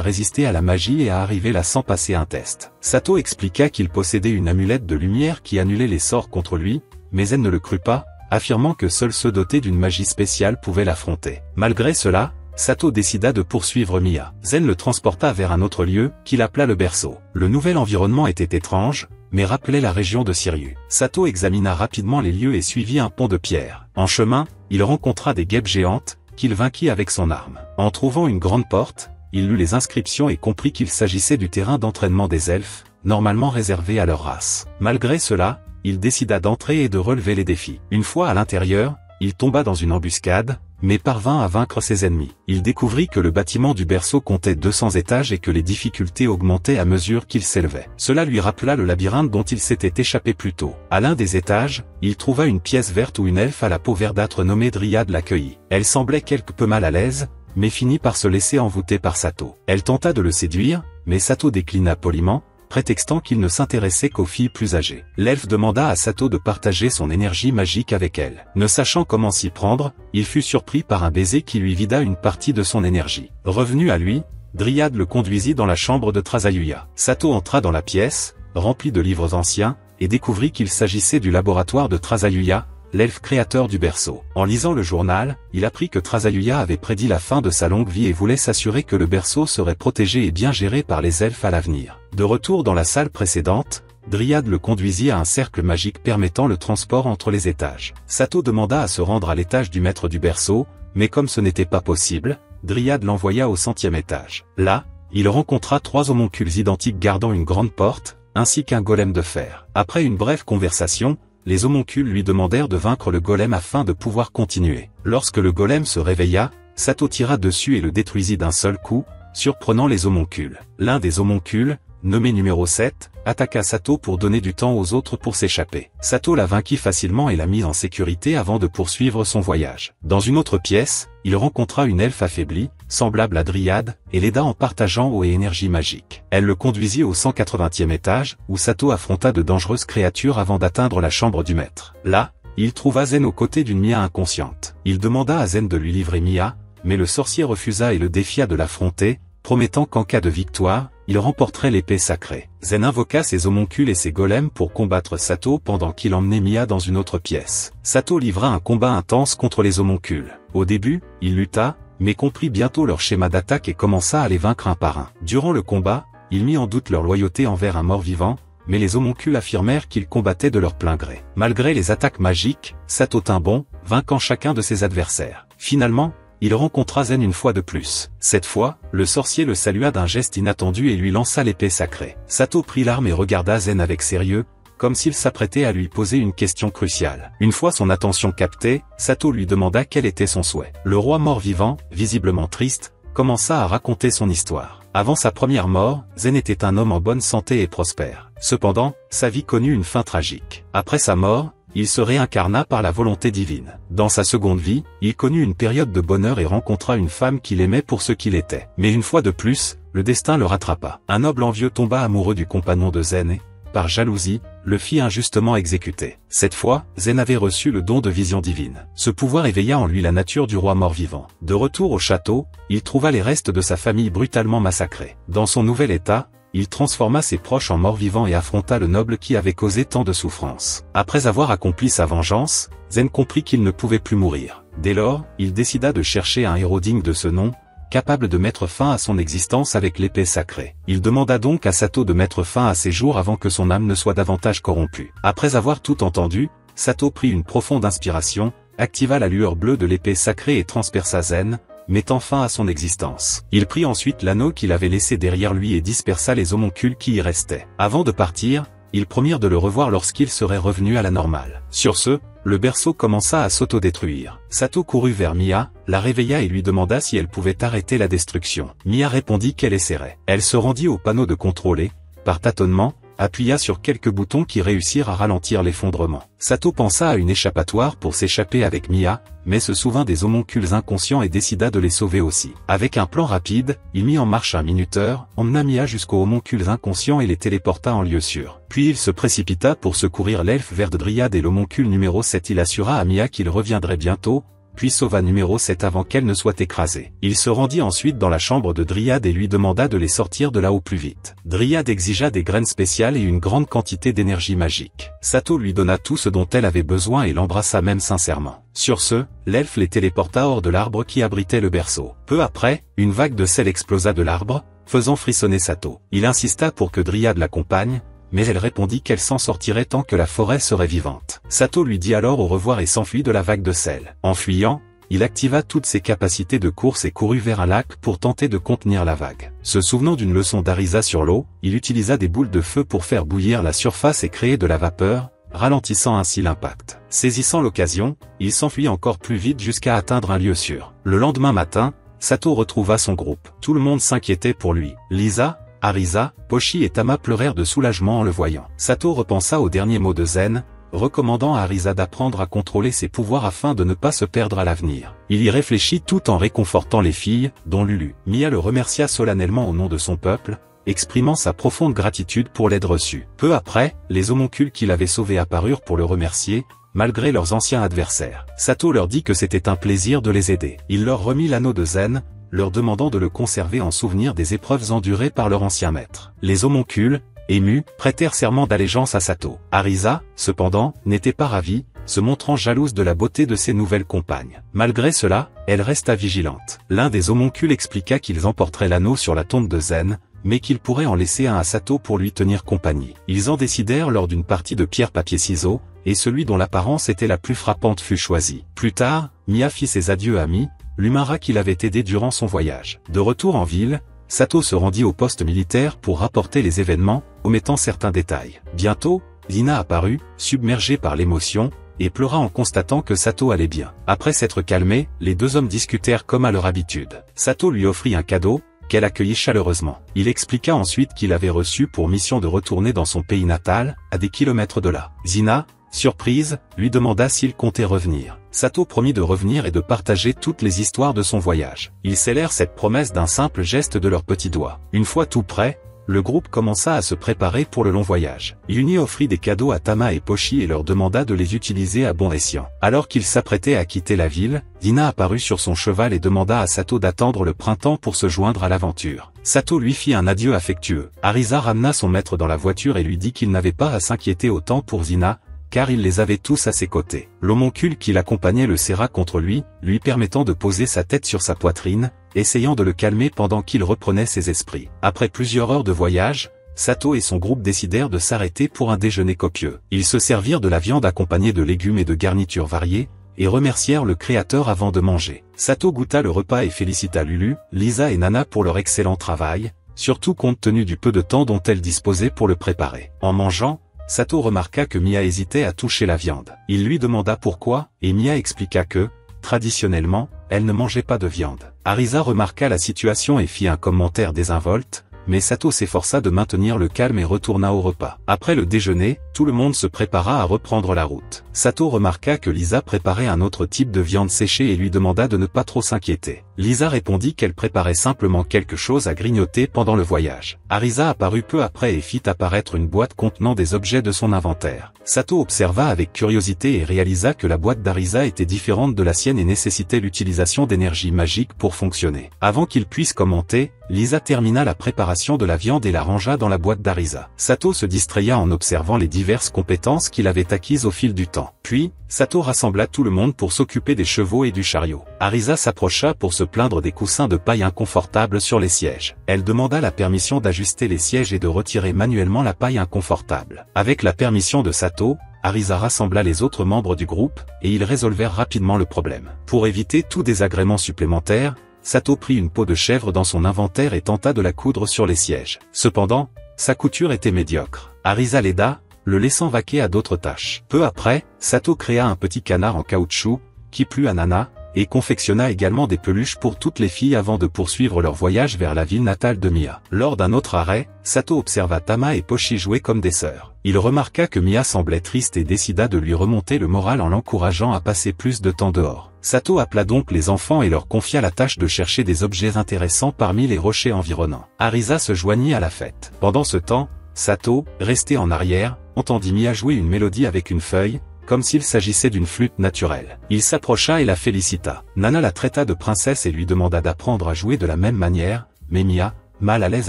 résister à la magie et à arriver là sans passer un test. Sato expliqua qu'il possédait une amulette de lumière qui annulait les sorts contre lui, mais Zen ne le crut pas, affirmant que seuls ceux dotés d'une magie spéciale pouvaient l'affronter. Malgré cela, Sato décida de poursuivre Mia. Zen le transporta vers un autre lieu, qu'il appela le berceau. Le nouvel environnement était étrange, mais rappelait la région de Sirius. Sato examina rapidement les lieux et suivit un pont de pierre. En chemin, il rencontra des guêpes géantes, qu'il vainquit avec son arme. En trouvant une grande porte, il lut les inscriptions et comprit qu'il s'agissait du terrain d'entraînement des elfes, normalement réservé à leur race. Malgré cela, il décida d'entrer et de relever les défis. Une fois à l'intérieur, il tomba dans une embuscade, mais parvint à vaincre ses ennemis. Il découvrit que le bâtiment du berceau comptait 200 étages et que les difficultés augmentaient à mesure qu'il s'élevait. Cela lui rappela le labyrinthe dont il s'était échappé plus tôt. À l'un des étages, il trouva une pièce verte où une elfe à la peau verdâtre nommée Dryade l'accueillit. Elle semblait quelque peu mal à l'aise, mais finit par se laisser envoûter par Sato. Elle tenta de le séduire, mais Sato déclina poliment, prétextant qu'il ne s'intéressait qu'aux filles plus âgées. L'elfe demanda à Sato de partager son énergie magique avec elle. Ne sachant comment s'y prendre, il fut surpris par un baiser qui lui vida une partie de son énergie. Revenu à lui, Dryade le conduisit dans la chambre de Trazayuya. Sato entra dans la pièce, remplie de livres anciens, et découvrit qu'il s'agissait du laboratoire de Trazayuya, l'elfe créateur du berceau. En lisant le journal, il apprit que Trazayuya avait prédit la fin de sa longue vie et voulait s'assurer que le berceau serait protégé et bien géré par les elfes à l'avenir. De retour dans la salle précédente, Dryade le conduisit à un cercle magique permettant le transport entre les étages. Sato demanda à se rendre à l'étage du maître du berceau, mais comme ce n'était pas possible, Dryade l'envoya au 100e étage. Là, il rencontra 3 homoncules identiques gardant une grande porte, ainsi qu'un golem de fer. Après une brève conversation, les homoncules lui demandèrent de vaincre le golem afin de pouvoir continuer. Lorsque le golem se réveilla, Sato tira dessus et le détruisit d'un seul coup, surprenant les homoncules. L'un des homoncules, nommé numéro 7, attaqua Sato pour donner du temps aux autres pour s'échapper. Sato la vainquit facilement et la mit en sécurité avant de poursuivre son voyage. Dans une autre pièce, il rencontra une elfe affaiblie, semblable à Dryade, et l'aida en partageant eau et énergie magique. Elle le conduisit au 180e étage, où Sato affronta de dangereuses créatures avant d'atteindre la chambre du maître. Là, il trouva Zen aux côtés d'une Mia inconsciente. Il demanda à Zen de lui livrer Mia, mais le sorcier refusa et le défia de l'affronter, promettant qu'en cas de victoire, il remporterait l'épée sacrée. Zen invoqua ses homoncules et ses golems pour combattre Sato pendant qu'il emmenait Mia dans une autre pièce. Sato livra un combat intense contre les homoncules. Au début, il lutta, mais comprit bientôt leur schéma d'attaque et commença à les vaincre un par un. Durant le combat, il mit en doute leur loyauté envers un mort-vivant, mais les homoncules affirmèrent qu'ils combattaient de leur plein gré. Malgré les attaques magiques, Sato tint bon, vainquant chacun de ses adversaires. Finalement, il rencontra Zen une fois de plus. Cette fois, le sorcier le salua d'un geste inattendu et lui lança l'épée sacrée. Sato prit l'arme et regarda Zen avec sérieux, comme s'il s'apprêtait à lui poser une question cruciale. Une fois son attention captée, Sato lui demanda quel était son souhait. Le roi mort-vivant, visiblement triste, commença à raconter son histoire. Avant sa première mort, Zen était un homme en bonne santé et prospère. Cependant, sa vie connut une fin tragique. Après sa mort, il se réincarna par la volonté divine. Dans sa seconde vie, il connut une période de bonheur et rencontra une femme qu'il aimait pour ce qu'il était. Mais une fois de plus, le destin le rattrapa. Un noble envieux tomba amoureux du compagnon de Zen et, par jalousie, le fit injustement exécuter. Cette fois, Zen avait reçu le don de vision divine. Ce pouvoir éveilla en lui la nature du roi mort-vivant. De retour au château, il trouva les restes de sa famille brutalement massacrés. Dans son nouvel état, il transforma ses proches en morts-vivants et affronta le noble qui avait causé tant de souffrances. Après avoir accompli sa vengeance, Zen comprit qu'il ne pouvait plus mourir. Dès lors, il décida de chercher un héros digne de ce nom, capable de mettre fin à son existence avec l'épée sacrée. Il demanda donc à Sato de mettre fin à ses jours avant que son âme ne soit davantage corrompue. Après avoir tout entendu, Sato prit une profonde inspiration, activa la lueur bleue de l'épée sacrée et transperça Zen, mettant fin à son existence. Il prit ensuite l'anneau qu'il avait laissé derrière lui et dispersa les homoncules qui y restaient. Avant de partir, ils promirent de le revoir lorsqu'il serait revenu à la normale. Sur ce, le berceau commença à s'autodétruire. Sato courut vers Mia, la réveilla et lui demanda si elle pouvait arrêter la destruction. Mia répondit qu'elle essaierait. Elle se rendit au panneau de contrôle et, par tâtonnement, appuya sur quelques boutons qui réussirent à ralentir l'effondrement. Sato pensa à une échappatoire pour s'échapper avec Mia, mais se souvint des homoncules inconscients et décida de les sauver aussi. Avec un plan rapide, il mit en marche un minuteur, emmena Mia jusqu'aux homoncules inconscients et les téléporta en lieu sûr. Puis il se précipita pour secourir l'elfe vert de Dryade et l'homoncule numéro 7. Il assura à Mia qu'il reviendrait bientôt, puis sauva numéro 7 avant qu'elle ne soit écrasée. Il se rendit ensuite dans la chambre de Dryade et lui demanda de les sortir de là au plus vite. Dryade exigea des graines spéciales et une grande quantité d'énergie magique. Sato lui donna tout ce dont elle avait besoin et l'embrassa même sincèrement. Sur ce, l'elfe les téléporta hors de l'arbre qui abritait le berceau. Peu après, une vague de sel explosa de l'arbre, faisant frissonner Sato. Il insista pour que Dryade l'accompagne, mais elle répondit qu'elle s'en sortirait tant que la forêt serait vivante. Sato lui dit alors au revoir et s'enfuit de la vague de sel. En fuyant, il activa toutes ses capacités de course et courut vers un lac pour tenter de contenir la vague. Se souvenant d'une leçon d'Arisa sur l'eau, il utilisa des boules de feu pour faire bouillir la surface et créer de la vapeur, ralentissant ainsi l'impact. Saisissant l'occasion, il s'enfuit encore plus vite jusqu'à atteindre un lieu sûr. Le lendemain matin, Sato retrouva son groupe. Tout le monde s'inquiétait pour lui. Lisa, Arisa, Pochi et Tama pleurèrent de soulagement en le voyant. Sato repensa aux derniers mots de Zen, recommandant à Arisa d'apprendre à contrôler ses pouvoirs afin de ne pas se perdre à l'avenir. Il y réfléchit tout en réconfortant les filles, dont Lulu. Mia le remercia solennellement au nom de son peuple, exprimant sa profonde gratitude pour l'aide reçue. Peu après, les homoncules qu'il avait sauvés apparurent pour le remercier, malgré leurs anciens adversaires. Sato leur dit que c'était un plaisir de les aider. Il leur remit l'anneau de Zen, leur demandant de le conserver en souvenir des épreuves endurées par leur ancien maître. Les homoncules, émus, prêtèrent serment d'allégeance à Sato. Arisa, cependant, n'était pas ravie, se montrant jalouse de la beauté de ses nouvelles compagnes. Malgré cela, elle resta vigilante. L'un des homoncules expliqua qu'ils emporteraient l'anneau sur la tombe de Zen, mais qu'ils pourraient en laisser un à Sato pour lui tenir compagnie. Ils en décidèrent lors d'une partie de pierre-papier-ciseaux, et celui dont l'apparence était la plus frappante fut choisi. Plus tard, Mia fit ses adieux à Mi, l'Umara qui l'avait aidé durant son voyage. De retour en ville, Sato se rendit au poste militaire pour rapporter les événements, omettant certains détails. Bientôt, Lina apparut, submergée par l'émotion, et pleura en constatant que Sato allait bien. Après s'être calmés, les deux hommes discutèrent comme à leur habitude. Sato lui offrit un cadeau, qu'elle accueillit chaleureusement. Il expliqua ensuite qu'il avait reçu pour mission de retourner dans son pays natal, à des kilomètres de là. Zina, surprise, lui demanda s'il comptait revenir. Sato promit de revenir et de partager toutes les histoires de son voyage. Ils scellèrent cette promesse d'un simple geste de leurs petits doigts. Une fois tout prêt, le groupe commença à se préparer pour le long voyage. Yuni offrit des cadeaux à Tama et Pochi et leur demanda de les utiliser à bon escient. Alors qu'ils s'apprêtaient à quitter la ville, Lina apparut sur son cheval et demanda à Sato d'attendre le printemps pour se joindre à l'aventure. Sato lui fit un adieu affectueux. Arisa ramena son maître dans la voiture et lui dit qu'il n'avait pas à s'inquiéter autant pour Zina, car il les avait tous à ses côtés. L'homoncule qui l'accompagnait le serra contre lui, lui permettant de poser sa tête sur sa poitrine, essayant de le calmer pendant qu'il reprenait ses esprits. Après plusieurs heures de voyage, Sato et son groupe décidèrent de s'arrêter pour un déjeuner copieux. Ils se servirent de la viande accompagnée de légumes et de garnitures variées, et remercièrent le créateur avant de manger. Sato goûta le repas et félicita Lulu, Lisa et Nana pour leur excellent travail, surtout compte tenu du peu de temps dont elles disposaient pour le préparer. En mangeant, Sato remarqua que Mia hésitait à toucher la viande. Il lui demanda pourquoi, et Mia expliqua que, traditionnellement, elle ne mangeait pas de viande. Arisa remarqua la situation et fit un commentaire désinvolte, mais Sato s'efforça de maintenir le calme et retourna au repas. Après le déjeuner, tout le monde se prépara à reprendre la route. Sato remarqua que Lisa préparait un autre type de viande séchée et lui demanda de ne pas trop s'inquiéter. Lisa répondit qu'elle préparait simplement quelque chose à grignoter pendant le voyage. Arisa apparut peu après et fit apparaître une boîte contenant des objets de son inventaire. Sato observa avec curiosité et réalisa que la boîte d'Arisa était différente de la sienne et nécessitait l'utilisation d'énergie magique pour fonctionner. Avant qu'il puisse commenter, Lisa termina la préparation de la viande et la rangea dans la boîte d'Arisa. Sato se distraya en observant les diverses compétences qu'il avait acquises au fil du temps. Puis, Sato rassembla tout le monde pour s'occuper des chevaux et du chariot. Arisa s'approcha pour se plaindre des coussins de paille inconfortables sur les sièges. Elle demanda la permission d'ajuster les sièges et de retirer manuellement la paille inconfortable. Avec la permission de Sato, Arisa rassembla les autres membres du groupe, et ils résolvèrent rapidement le problème. Pour éviter tout désagrément supplémentaire, Sato prit une peau de chèvre dans son inventaire et tenta de la coudre sur les sièges. Cependant, sa couture était médiocre. Arisa l'aida, le laissant vaquer à d'autres tâches. Peu après, Sato créa un petit canard en caoutchouc, qui plut à Nana, et confectionna également des peluches pour toutes les filles avant de poursuivre leur voyage vers la ville natale de Mia. Lors d'un autre arrêt, Sato observa Tama et Pochi jouer comme des sœurs. Il remarqua que Mia semblait triste et décida de lui remonter le moral en l'encourageant à passer plus de temps dehors. Sato appela donc les enfants et leur confia la tâche de chercher des objets intéressants parmi les rochers environnants. Arisa se joignit à la fête. Pendant ce temps, Sato, resté en arrière, entendit Mia jouer une mélodie avec une feuille, comme s'il s'agissait d'une flûte naturelle. Il s'approcha et la félicita. Nana la traita de princesse et lui demanda d'apprendre à jouer de la même manière, mais Mia, mal à l'aise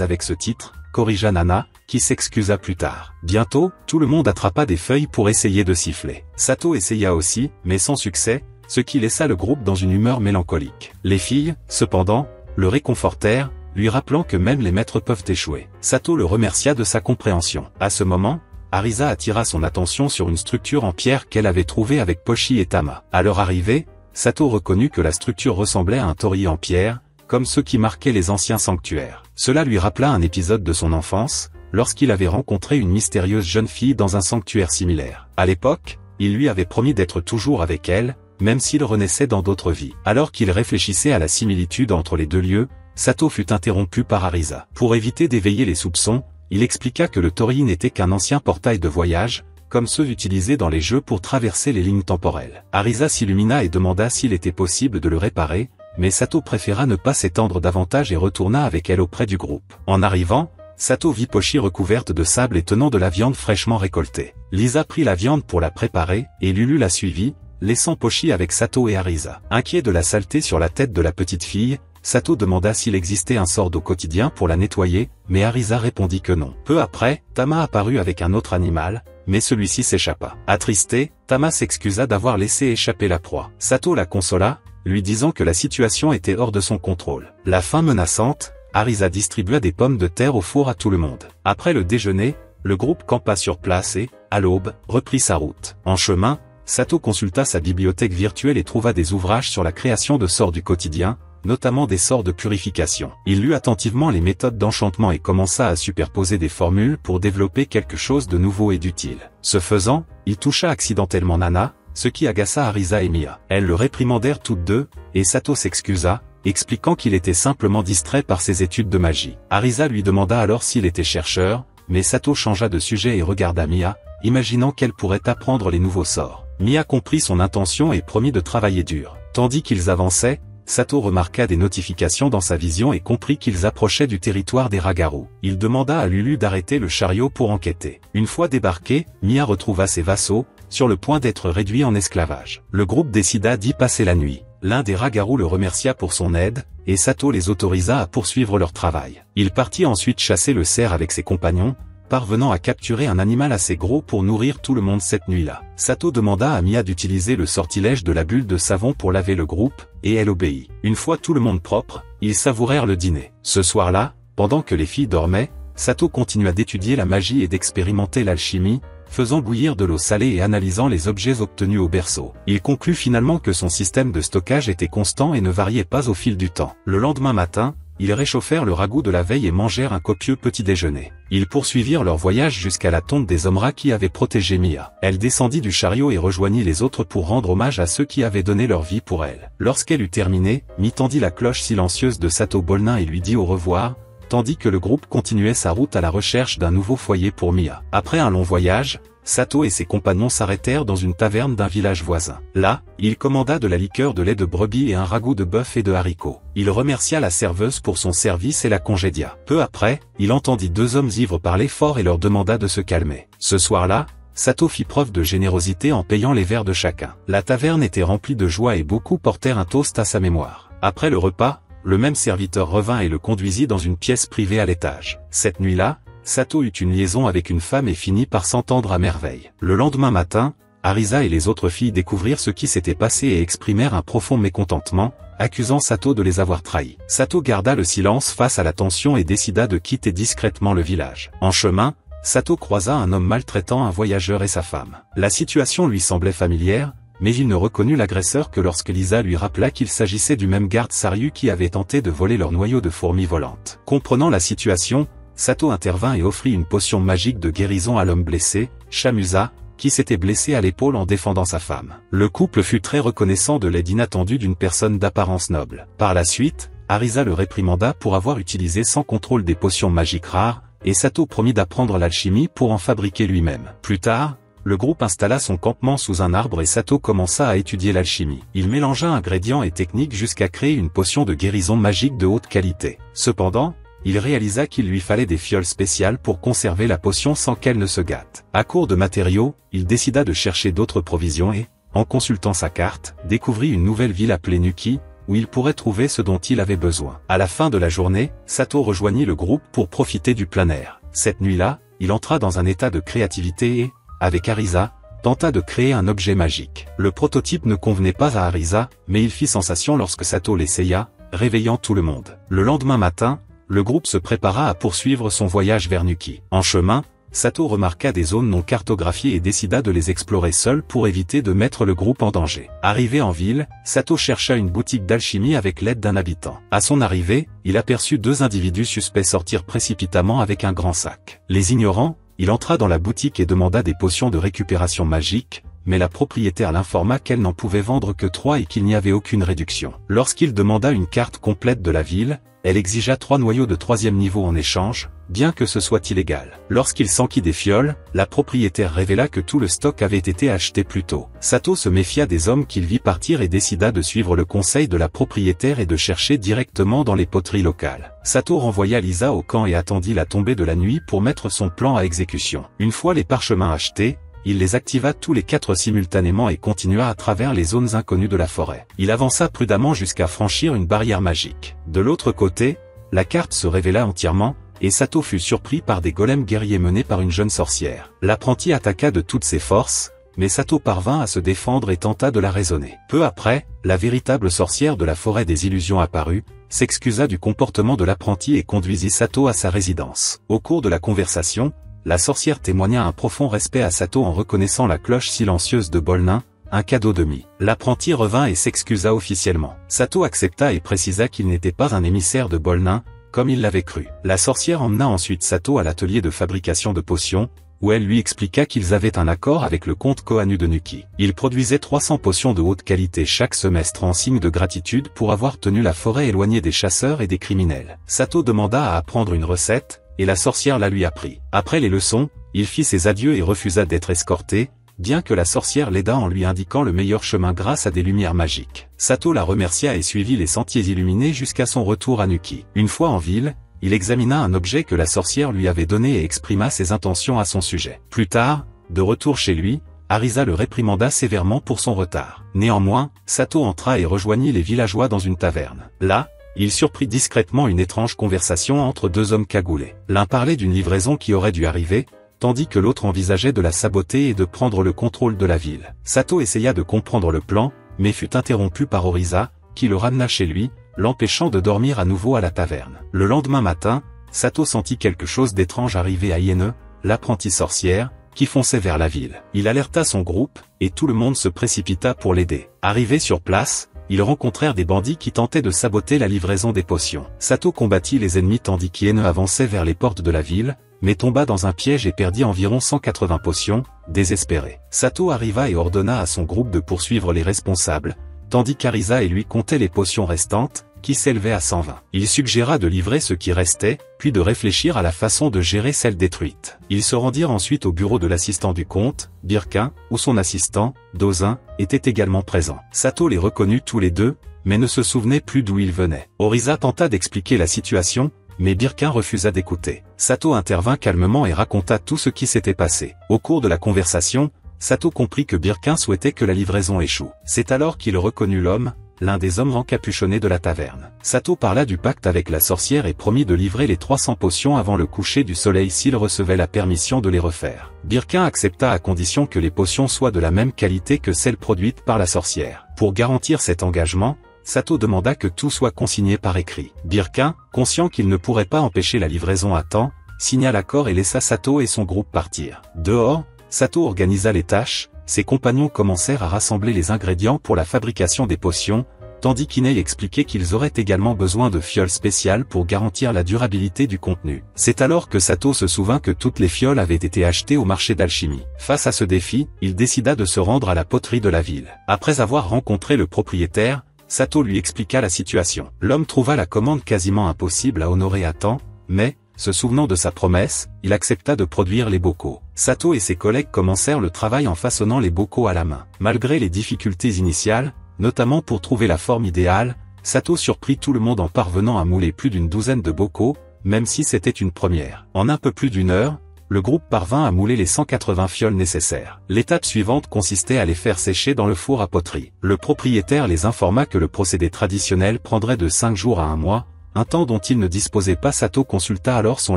avec ce titre, corrigea Nana, qui s'excusa plus tard. Bientôt, tout le monde attrapa des feuilles pour essayer de siffler. Sato essaya aussi, mais sans succès, ce qui laissa le groupe dans une humeur mélancolique. Les filles, cependant, le réconfortèrent, lui rappelant que même les maîtres peuvent échouer. Sato le remercia de sa compréhension. À ce moment, Arisa attira son attention sur une structure en pierre qu'elle avait trouvée avec Pochi et Tama. À leur arrivée, Sato reconnut que la structure ressemblait à un torii en pierre, comme ceux qui marquaient les anciens sanctuaires. Cela lui rappela un épisode de son enfance, lorsqu'il avait rencontré une mystérieuse jeune fille dans un sanctuaire similaire. À l'époque, il lui avait promis d'être toujours avec elle, même s'il renaissait dans d'autres vies. Alors qu'il réfléchissait à la similitude entre les deux lieux, Sato fut interrompu par Arisa. Pour éviter d'éveiller les soupçons, il expliqua que le torii n'était qu'un ancien portail de voyage, comme ceux utilisés dans les jeux pour traverser les lignes temporelles. Arisa s'illumina et demanda s'il était possible de le réparer, mais Sato préféra ne pas s'étendre davantage et retourna avec elle auprès du groupe. En arrivant, Sato vit Pochi recouverte de sable et tenant de la viande fraîchement récoltée. Lisa prit la viande pour la préparer, et Lulu la suivit, laissant Pochi avec Sato et Arisa. Inquiet de la saleté sur la tête de la petite fille, Sato demanda s'il existait un sort d'eau quotidien pour la nettoyer, mais Arisa répondit que non. Peu après, Tama apparut avec un autre animal, mais celui-ci s'échappa. Attristé, Tama s'excusa d'avoir laissé échapper la proie. Sato la consola, lui disant que la situation était hors de son contrôle. La faim menaçante, Arisa distribua des pommes de terre au four à tout le monde. Après le déjeuner, le groupe campa sur place et, à l'aube, reprit sa route. En chemin, Sato consulta sa bibliothèque virtuelle et trouva des ouvrages sur la création de sorts du quotidien, notamment des sorts de purification. Il lut attentivement les méthodes d'enchantement et commença à superposer des formules pour développer quelque chose de nouveau et d'utile. Ce faisant, il toucha accidentellement Nana, ce qui agaça Arisa et Mia. Elles le réprimandèrent toutes deux, et Sato s'excusa, expliquant qu'il était simplement distrait par ses études de magie. Arisa lui demanda alors s'il était chercheur, mais Sato changea de sujet et regarda Mia, imaginant qu'elle pourrait apprendre les nouveaux sorts. Mia comprit son intention et promit de travailler dur. Tandis qu'ils avançaient, Sato remarqua des notifications dans sa vision et comprit qu'ils approchaient du territoire des Ragaru. Il demanda à Lulu d'arrêter le chariot pour enquêter. Une fois débarqué, Mia retrouva ses vassaux, sur le point d'être réduits en esclavage. Le groupe décida d'y passer la nuit. L'un des Ragaru le remercia pour son aide, et Sato les autorisa à poursuivre leur travail. Il partit ensuite chasser le cerf avec ses compagnons, parvenant à capturer un animal assez gros pour nourrir tout le monde cette nuit-là. Sato demanda à Mia d'utiliser le sortilège de la bulle de savon pour laver le groupe, et elle obéit. Une fois tout le monde propre, ils savourèrent le dîner. Ce soir-là, pendant que les filles dormaient, Sato continua d'étudier la magie et d'expérimenter l'alchimie, faisant bouillir de l'eau salée et analysant les objets obtenus au berceau. Il conclut finalement que son système de stockage était constant et ne variait pas au fil du temps. Le lendemain matin, ils réchauffèrent le ragoût de la veille et mangèrent un copieux petit déjeuner. Ils poursuivirent leur voyage jusqu'à la tombe des Omra qui avaient protégé Mia. Elle descendit du chariot et rejoignit les autres pour rendre hommage à ceux qui avaient donné leur vie pour elle. Lorsqu'elle eut terminé, Mi tendit la cloche silencieuse de Sato Bolnin et lui dit au revoir, tandis que le groupe continuait sa route à la recherche d'un nouveau foyer pour Mia. Après un long voyage, Sato et ses compagnons s'arrêtèrent dans une taverne d'un village voisin. Là, il commanda de la liqueur de lait de brebis et un ragoût de bœuf et de haricots. Il remercia la serveuse pour son service et la congédia. Peu après, il entendit deux hommes ivres parler fort et leur demanda de se calmer. Ce soir-là, Sato fit preuve de générosité en payant les verres de chacun. La taverne était remplie de joie et beaucoup portèrent un toast à sa mémoire. Après le repas, le même serviteur revint et le conduisit dans une pièce privée à l'étage. Cette nuit-là, Sato eut une liaison avec une femme et finit par s'entendre à merveille. Le lendemain matin, Arisa et les autres filles découvrirent ce qui s'était passé et exprimèrent un profond mécontentement, accusant Sato de les avoir trahis. Sato garda le silence face à la tension et décida de quitter discrètement le village. En chemin, Sato croisa un homme maltraitant un voyageur et sa femme. La situation lui semblait familière, mais il ne reconnut l'agresseur que lorsque Lisa lui rappela qu'il s'agissait du même garde Saryu qui avait tenté de voler leur noyau de fourmis volantes. Comprenant la situation, Sato intervint et offrit une potion magique de guérison à l'homme blessé, Shamusa, qui s'était blessé à l'épaule en défendant sa femme. Le couple fut très reconnaissant de l'aide inattendue d'une personne d'apparence noble. Par la suite, Arisa le réprimanda pour avoir utilisé sans contrôle des potions magiques rares, et Sato promit d'apprendre l'alchimie pour en fabriquer lui-même. Plus tard, le groupe installa son campement sous un arbre et Sato commença à étudier l'alchimie. Il mélangea ingrédients et techniques jusqu'à créer une potion de guérison magique de haute qualité. Cependant, il réalisa qu'il lui fallait des fioles spéciales pour conserver la potion sans qu'elle ne se gâte. À court de matériaux, il décida de chercher d'autres provisions et, en consultant sa carte, découvrit une nouvelle ville appelée Nuki, où il pourrait trouver ce dont il avait besoin. À la fin de la journée, Sato rejoignit le groupe pour profiter du plein air. Cette nuit-là, il entra dans un état de créativité et, avec Arisa, tenta de créer un objet magique. Le prototype ne convenait pas à Arisa, mais il fit sensation lorsque Sato l'essaya, réveillant tout le monde. Le lendemain matin, le groupe se prépara à poursuivre son voyage vers Nuki. En chemin, Sato remarqua des zones non cartographiées et décida de les explorer seul pour éviter de mettre le groupe en danger. Arrivé en ville, Sato chercha une boutique d'alchimie avec l'aide d'un habitant. À son arrivée, il aperçut deux individus suspects sortir précipitamment avec un grand sac. Les ignorant, il entra dans la boutique et demanda des potions de récupération magique, mais la propriétaire l'informa qu'elle n'en pouvait vendre que 3 et qu'il n'y avait aucune réduction. Lorsqu'il demanda une carte complète de la ville, elle exigea 3 noyaux de 3e niveau en échange, bien que ce soit illégal. Lorsqu'il s'enquit des fioles, la propriétaire révéla que tout le stock avait été acheté plus tôt. Sato se méfia des hommes qu'il vit partir et décida de suivre le conseil de la propriétaire et de chercher directement dans les poteries locales. Sato renvoya Lisa au camp et attendit la tombée de la nuit pour mettre son plan à exécution. Une fois les parchemins achetés, il les activa tous les 4 simultanément et continua à travers les zones inconnues de la forêt. Il avança prudemment jusqu'à franchir une barrière magique. De l'autre côté, la carte se révéla entièrement, et Sato fut surpris par des golems guerriers menés par une jeune sorcière. L'apprenti attaqua de toutes ses forces, mais Sato parvint à se défendre et tenta de la raisonner. Peu après, la véritable sorcière de la forêt des illusions apparut, s'excusa du comportement de l'apprenti et conduisit Sato à sa résidence. Au cours de la conversation, la sorcière témoigna un profond respect à Sato en reconnaissant la cloche silencieuse de Bolnin, un cadeau de Mie. L'apprenti revint et s'excusa officiellement. Sato accepta et précisa qu'il n'était pas un émissaire de Bolnin, comme il l'avait cru. La sorcière emmena ensuite Sato à l'atelier de fabrication de potions, où elle lui expliqua qu'ils avaient un accord avec le comte Koharu de Nuki. Il produisait 300 potions de haute qualité chaque semestre en signe de gratitude pour avoir tenu la forêt éloignée des chasseurs et des criminels. Sato demanda à apprendre une recette, et la sorcière la lui apprit. Après les leçons, il fit ses adieux et refusa d'être escorté, bien que la sorcière l'aida en lui indiquant le meilleur chemin grâce à des lumières magiques. Sato la remercia et suivit les sentiers illuminés jusqu'à son retour à Nuki. Une fois en ville, il examina un objet que la sorcière lui avait donné et exprima ses intentions à son sujet. Plus tard, de retour chez lui, Arisa le réprimanda sévèrement pour son retard. Néanmoins, Sato entra et rejoignit les villageois dans une taverne. Là, il surprit discrètement une étrange conversation entre deux hommes cagoulés. L'un parlait d'une livraison qui aurait dû arriver, tandis que l'autre envisageait de la saboter et de prendre le contrôle de la ville. Sato essaya de comprendre le plan, mais fut interrompu par Orisa, qui le ramena chez lui, l'empêchant de dormir à nouveau à la taverne. Le lendemain matin, Sato sentit quelque chose d'étrange arriver à Iene, l'apprentie sorcière, qui fonçait vers la ville. Il alerta son groupe, et tout le monde se précipita pour l'aider. Arrivé sur place, ils rencontrèrent des bandits qui tentaient de saboter la livraison des potions. Sato combattit les ennemis tandis qu'Iene avançait vers les portes de la ville, mais tomba dans un piège et perdit environ 180 potions, désespéré. Sato arriva et ordonna à son groupe de poursuivre les responsables, tandis qu'Arisa et lui comptaient les potions restantes, qui s'élevaient à 120. Il suggéra de livrer ce qui restait, puis de réfléchir à la façon de gérer celles détruites. Ils se rendirent ensuite au bureau de l'assistant du comte, Birkin, où son assistant, Dozin, était également présent. Sato les reconnut tous les deux, mais ne se souvenait plus d'où ils venaient. Orisa tenta d'expliquer la situation, mais Birkin refusa d'écouter. Sato intervint calmement et raconta tout ce qui s'était passé. Au cours de la conversation, Sato comprit que Birkin souhaitait que la livraison échoue. C'est alors qu'il reconnut l'homme, l'un des hommes encapuchonnés de la taverne. Sato parla du pacte avec la sorcière et promit de livrer les 300 potions avant le coucher du soleil s'il recevait la permission de les refaire. Birkin accepta à condition que les potions soient de la même qualité que celles produites par la sorcière. Pour garantir cet engagement, Sato demanda que tout soit consigné par écrit. Birkin, conscient qu'il ne pourrait pas empêcher la livraison à temps, signa l'accord et laissa Sato et son groupe partir. Dehors, Sato organisa les tâches, ses compagnons commencèrent à rassembler les ingrédients pour la fabrication des potions, tandis qu'Inei expliquait qu'ils auraient également besoin de fioles spéciales pour garantir la durabilité du contenu. C'est alors que Sato se souvint que toutes les fioles avaient été achetées au marché d'alchimie. Face à ce défi, il décida de se rendre à la poterie de la ville. Après avoir rencontré le propriétaire, Sato lui expliqua la situation. L'homme trouva la commande quasiment impossible à honorer à temps, mais, se souvenant de sa promesse, il accepta de produire les bocaux. Sato et ses collègues commencèrent le travail en façonnant les bocaux à la main. Malgré les difficultés initiales, notamment pour trouver la forme idéale, Sato surprit tout le monde en parvenant à mouler plus d'une douzaine de bocaux, même si c'était une première. En un peu plus d'une heure, le groupe parvint à mouler les 180 fioles nécessaires. L'étape suivante consistait à les faire sécher dans le four à poterie. Le propriétaire les informa que le procédé traditionnel prendrait de 5 jours à 1 mois, un temps dont il ne disposait pas. Sato consulta alors son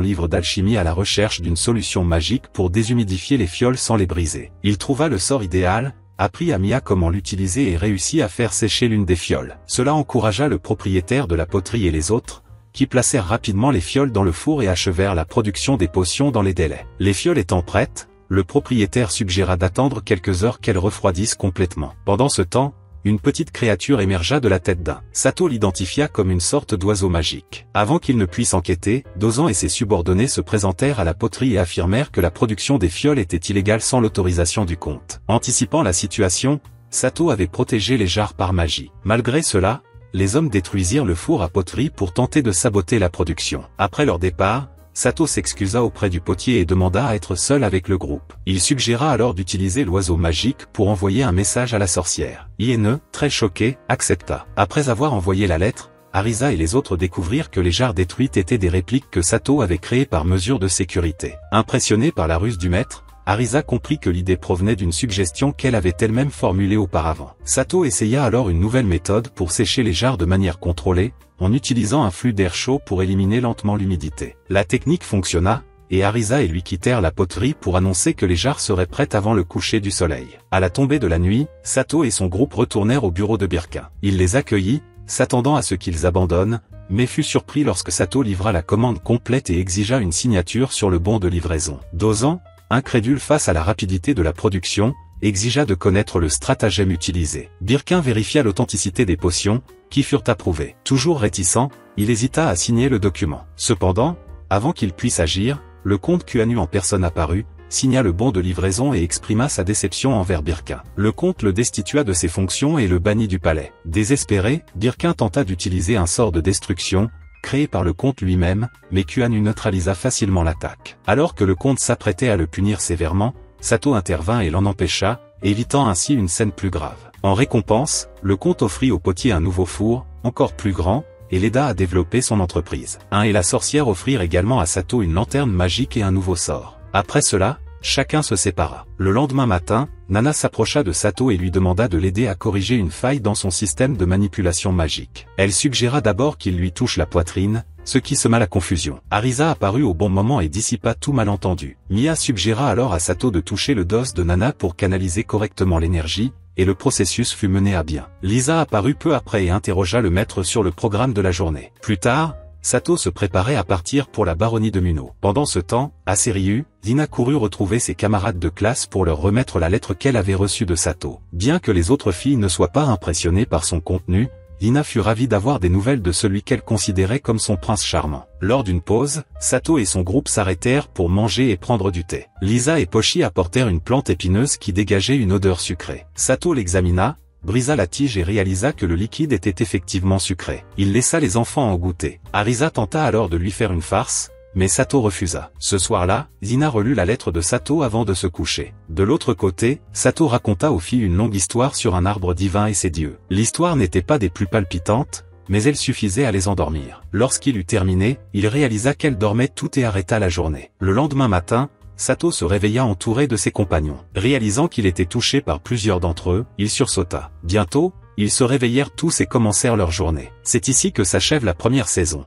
livre d'alchimie à la recherche d'une solution magique pour déshumidifier les fioles sans les briser. Il trouva le sort idéal, apprit à Mia comment l'utiliser et réussit à faire sécher l'une des fioles. Cela encouragea le propriétaire de la poterie et les autres, qui placèrent rapidement les fioles dans le four et achevèrent la production des potions dans les délais. Les fioles étant prêtes, le propriétaire suggéra d'attendre quelques heures qu'elles refroidissent complètement. Pendant ce temps, une petite créature émergea de la tête d'un. Sato l'identifia comme une sorte d'oiseau magique. Avant qu'il ne puisse enquêter, Dozan et ses subordonnés se présentèrent à la poterie et affirmèrent que la production des fioles était illégale sans l'autorisation du comte. Anticipant la situation, Sato avait protégé les jarres par magie. Malgré cela, les hommes détruisirent le four à poterie pour tenter de saboter la production. Après leur départ, Sato s'excusa auprès du potier et demanda à être seul avec le groupe. Il suggéra alors d'utiliser l'oiseau magique pour envoyer un message à la sorcière. Iene, très choqué, accepta. Après avoir envoyé la lettre, Arisa et les autres découvrirent que les jarres détruites étaient des répliques que Sato avait créées par mesure de sécurité. Impressionné par la ruse du maître, Arisa comprit que l'idée provenait d'une suggestion qu'elle avait elle-même formulée auparavant. Sato essaya alors une nouvelle méthode pour sécher les jarres de manière contrôlée, en utilisant un flux d'air chaud pour éliminer lentement l'humidité. La technique fonctionna, et Arisa et lui quittèrent la poterie pour annoncer que les jarres seraient prêtes avant le coucher du soleil. À la tombée de la nuit, Sato et son groupe retournèrent au bureau de Birkin. Il les accueillit, s'attendant à ce qu'ils abandonnent, mais fut surpris lorsque Sato livra la commande complète et exigea une signature sur le bon de livraison. Dozan, incrédule face à la rapidité de la production, exigea de connaître le stratagème utilisé. Birkin vérifia l'authenticité des potions, qui furent approuvées. Toujours réticent, il hésita à signer le document. Cependant, avant qu'il puisse agir, le comte Kuanu en personne apparut, signa le bon de livraison et exprima sa déception envers Birkin. Le comte le destitua de ses fonctions et le bannit du palais. Désespéré, Birkin tenta d'utiliser un sort de destruction, créé par le comte lui-même, mais Kuanu neutralisa facilement l'attaque. Alors que le comte s'apprêtait à le punir sévèrement, Sato intervint et l'en empêcha, évitant ainsi une scène plus grave. En récompense, le comte offrit au potier un nouveau four, encore plus grand, et l'aida à développer son entreprise. Et la sorcière offrirent également à Sato une lanterne magique et un nouveau sort. Après cela, chacun se sépara. Le lendemain matin, Nana s'approcha de Sato et lui demanda de l'aider à corriger une faille dans son système de manipulation magique. Elle suggéra d'abord qu'il lui touche la poitrine, ce qui sema la confusion. Arisa apparut au bon moment et dissipa tout malentendu. Mia suggéra alors à Sato de toucher le dos de Nana pour canaliser correctement l'énergie, et le processus fut mené à bien. Lisa apparut peu après et interrogea le maître sur le programme de la journée. Plus tard, Sato se préparait à partir pour la baronnie de Muno. Pendant ce temps, à Seriu, Dina courut retrouver ses camarades de classe pour leur remettre la lettre qu'elle avait reçue de Sato. Bien que les autres filles ne soient pas impressionnées par son contenu, Dina fut ravie d'avoir des nouvelles de celui qu'elle considérait comme son prince charmant. Lors d'une pause, Sato et son groupe s'arrêtèrent pour manger et prendre du thé. Lisa et Pochi apportèrent une plante épineuse qui dégageait une odeur sucrée. Sato l'examina, brisa la tige et réalisa que le liquide était effectivement sucré. Il laissa les enfants en goûter. Arisa tenta alors de lui faire une farce, mais Sato refusa. Ce soir-là, Dina relut la lettre de Sato avant de se coucher. De l'autre côté, Sato raconta aux filles une longue histoire sur un arbre divin et ses dieux. L'histoire n'était pas des plus palpitantes, mais elle suffisait à les endormir. Lorsqu'il eut terminé, il réalisa qu'elle dormait tout et arrêta la journée. Le lendemain matin, Sato se réveilla entouré de ses compagnons. Réalisant qu'il était touché par plusieurs d'entre eux, il sursauta. Bientôt, ils se réveillèrent tous et commencèrent leur journée. C'est ici que s'achève la première saison.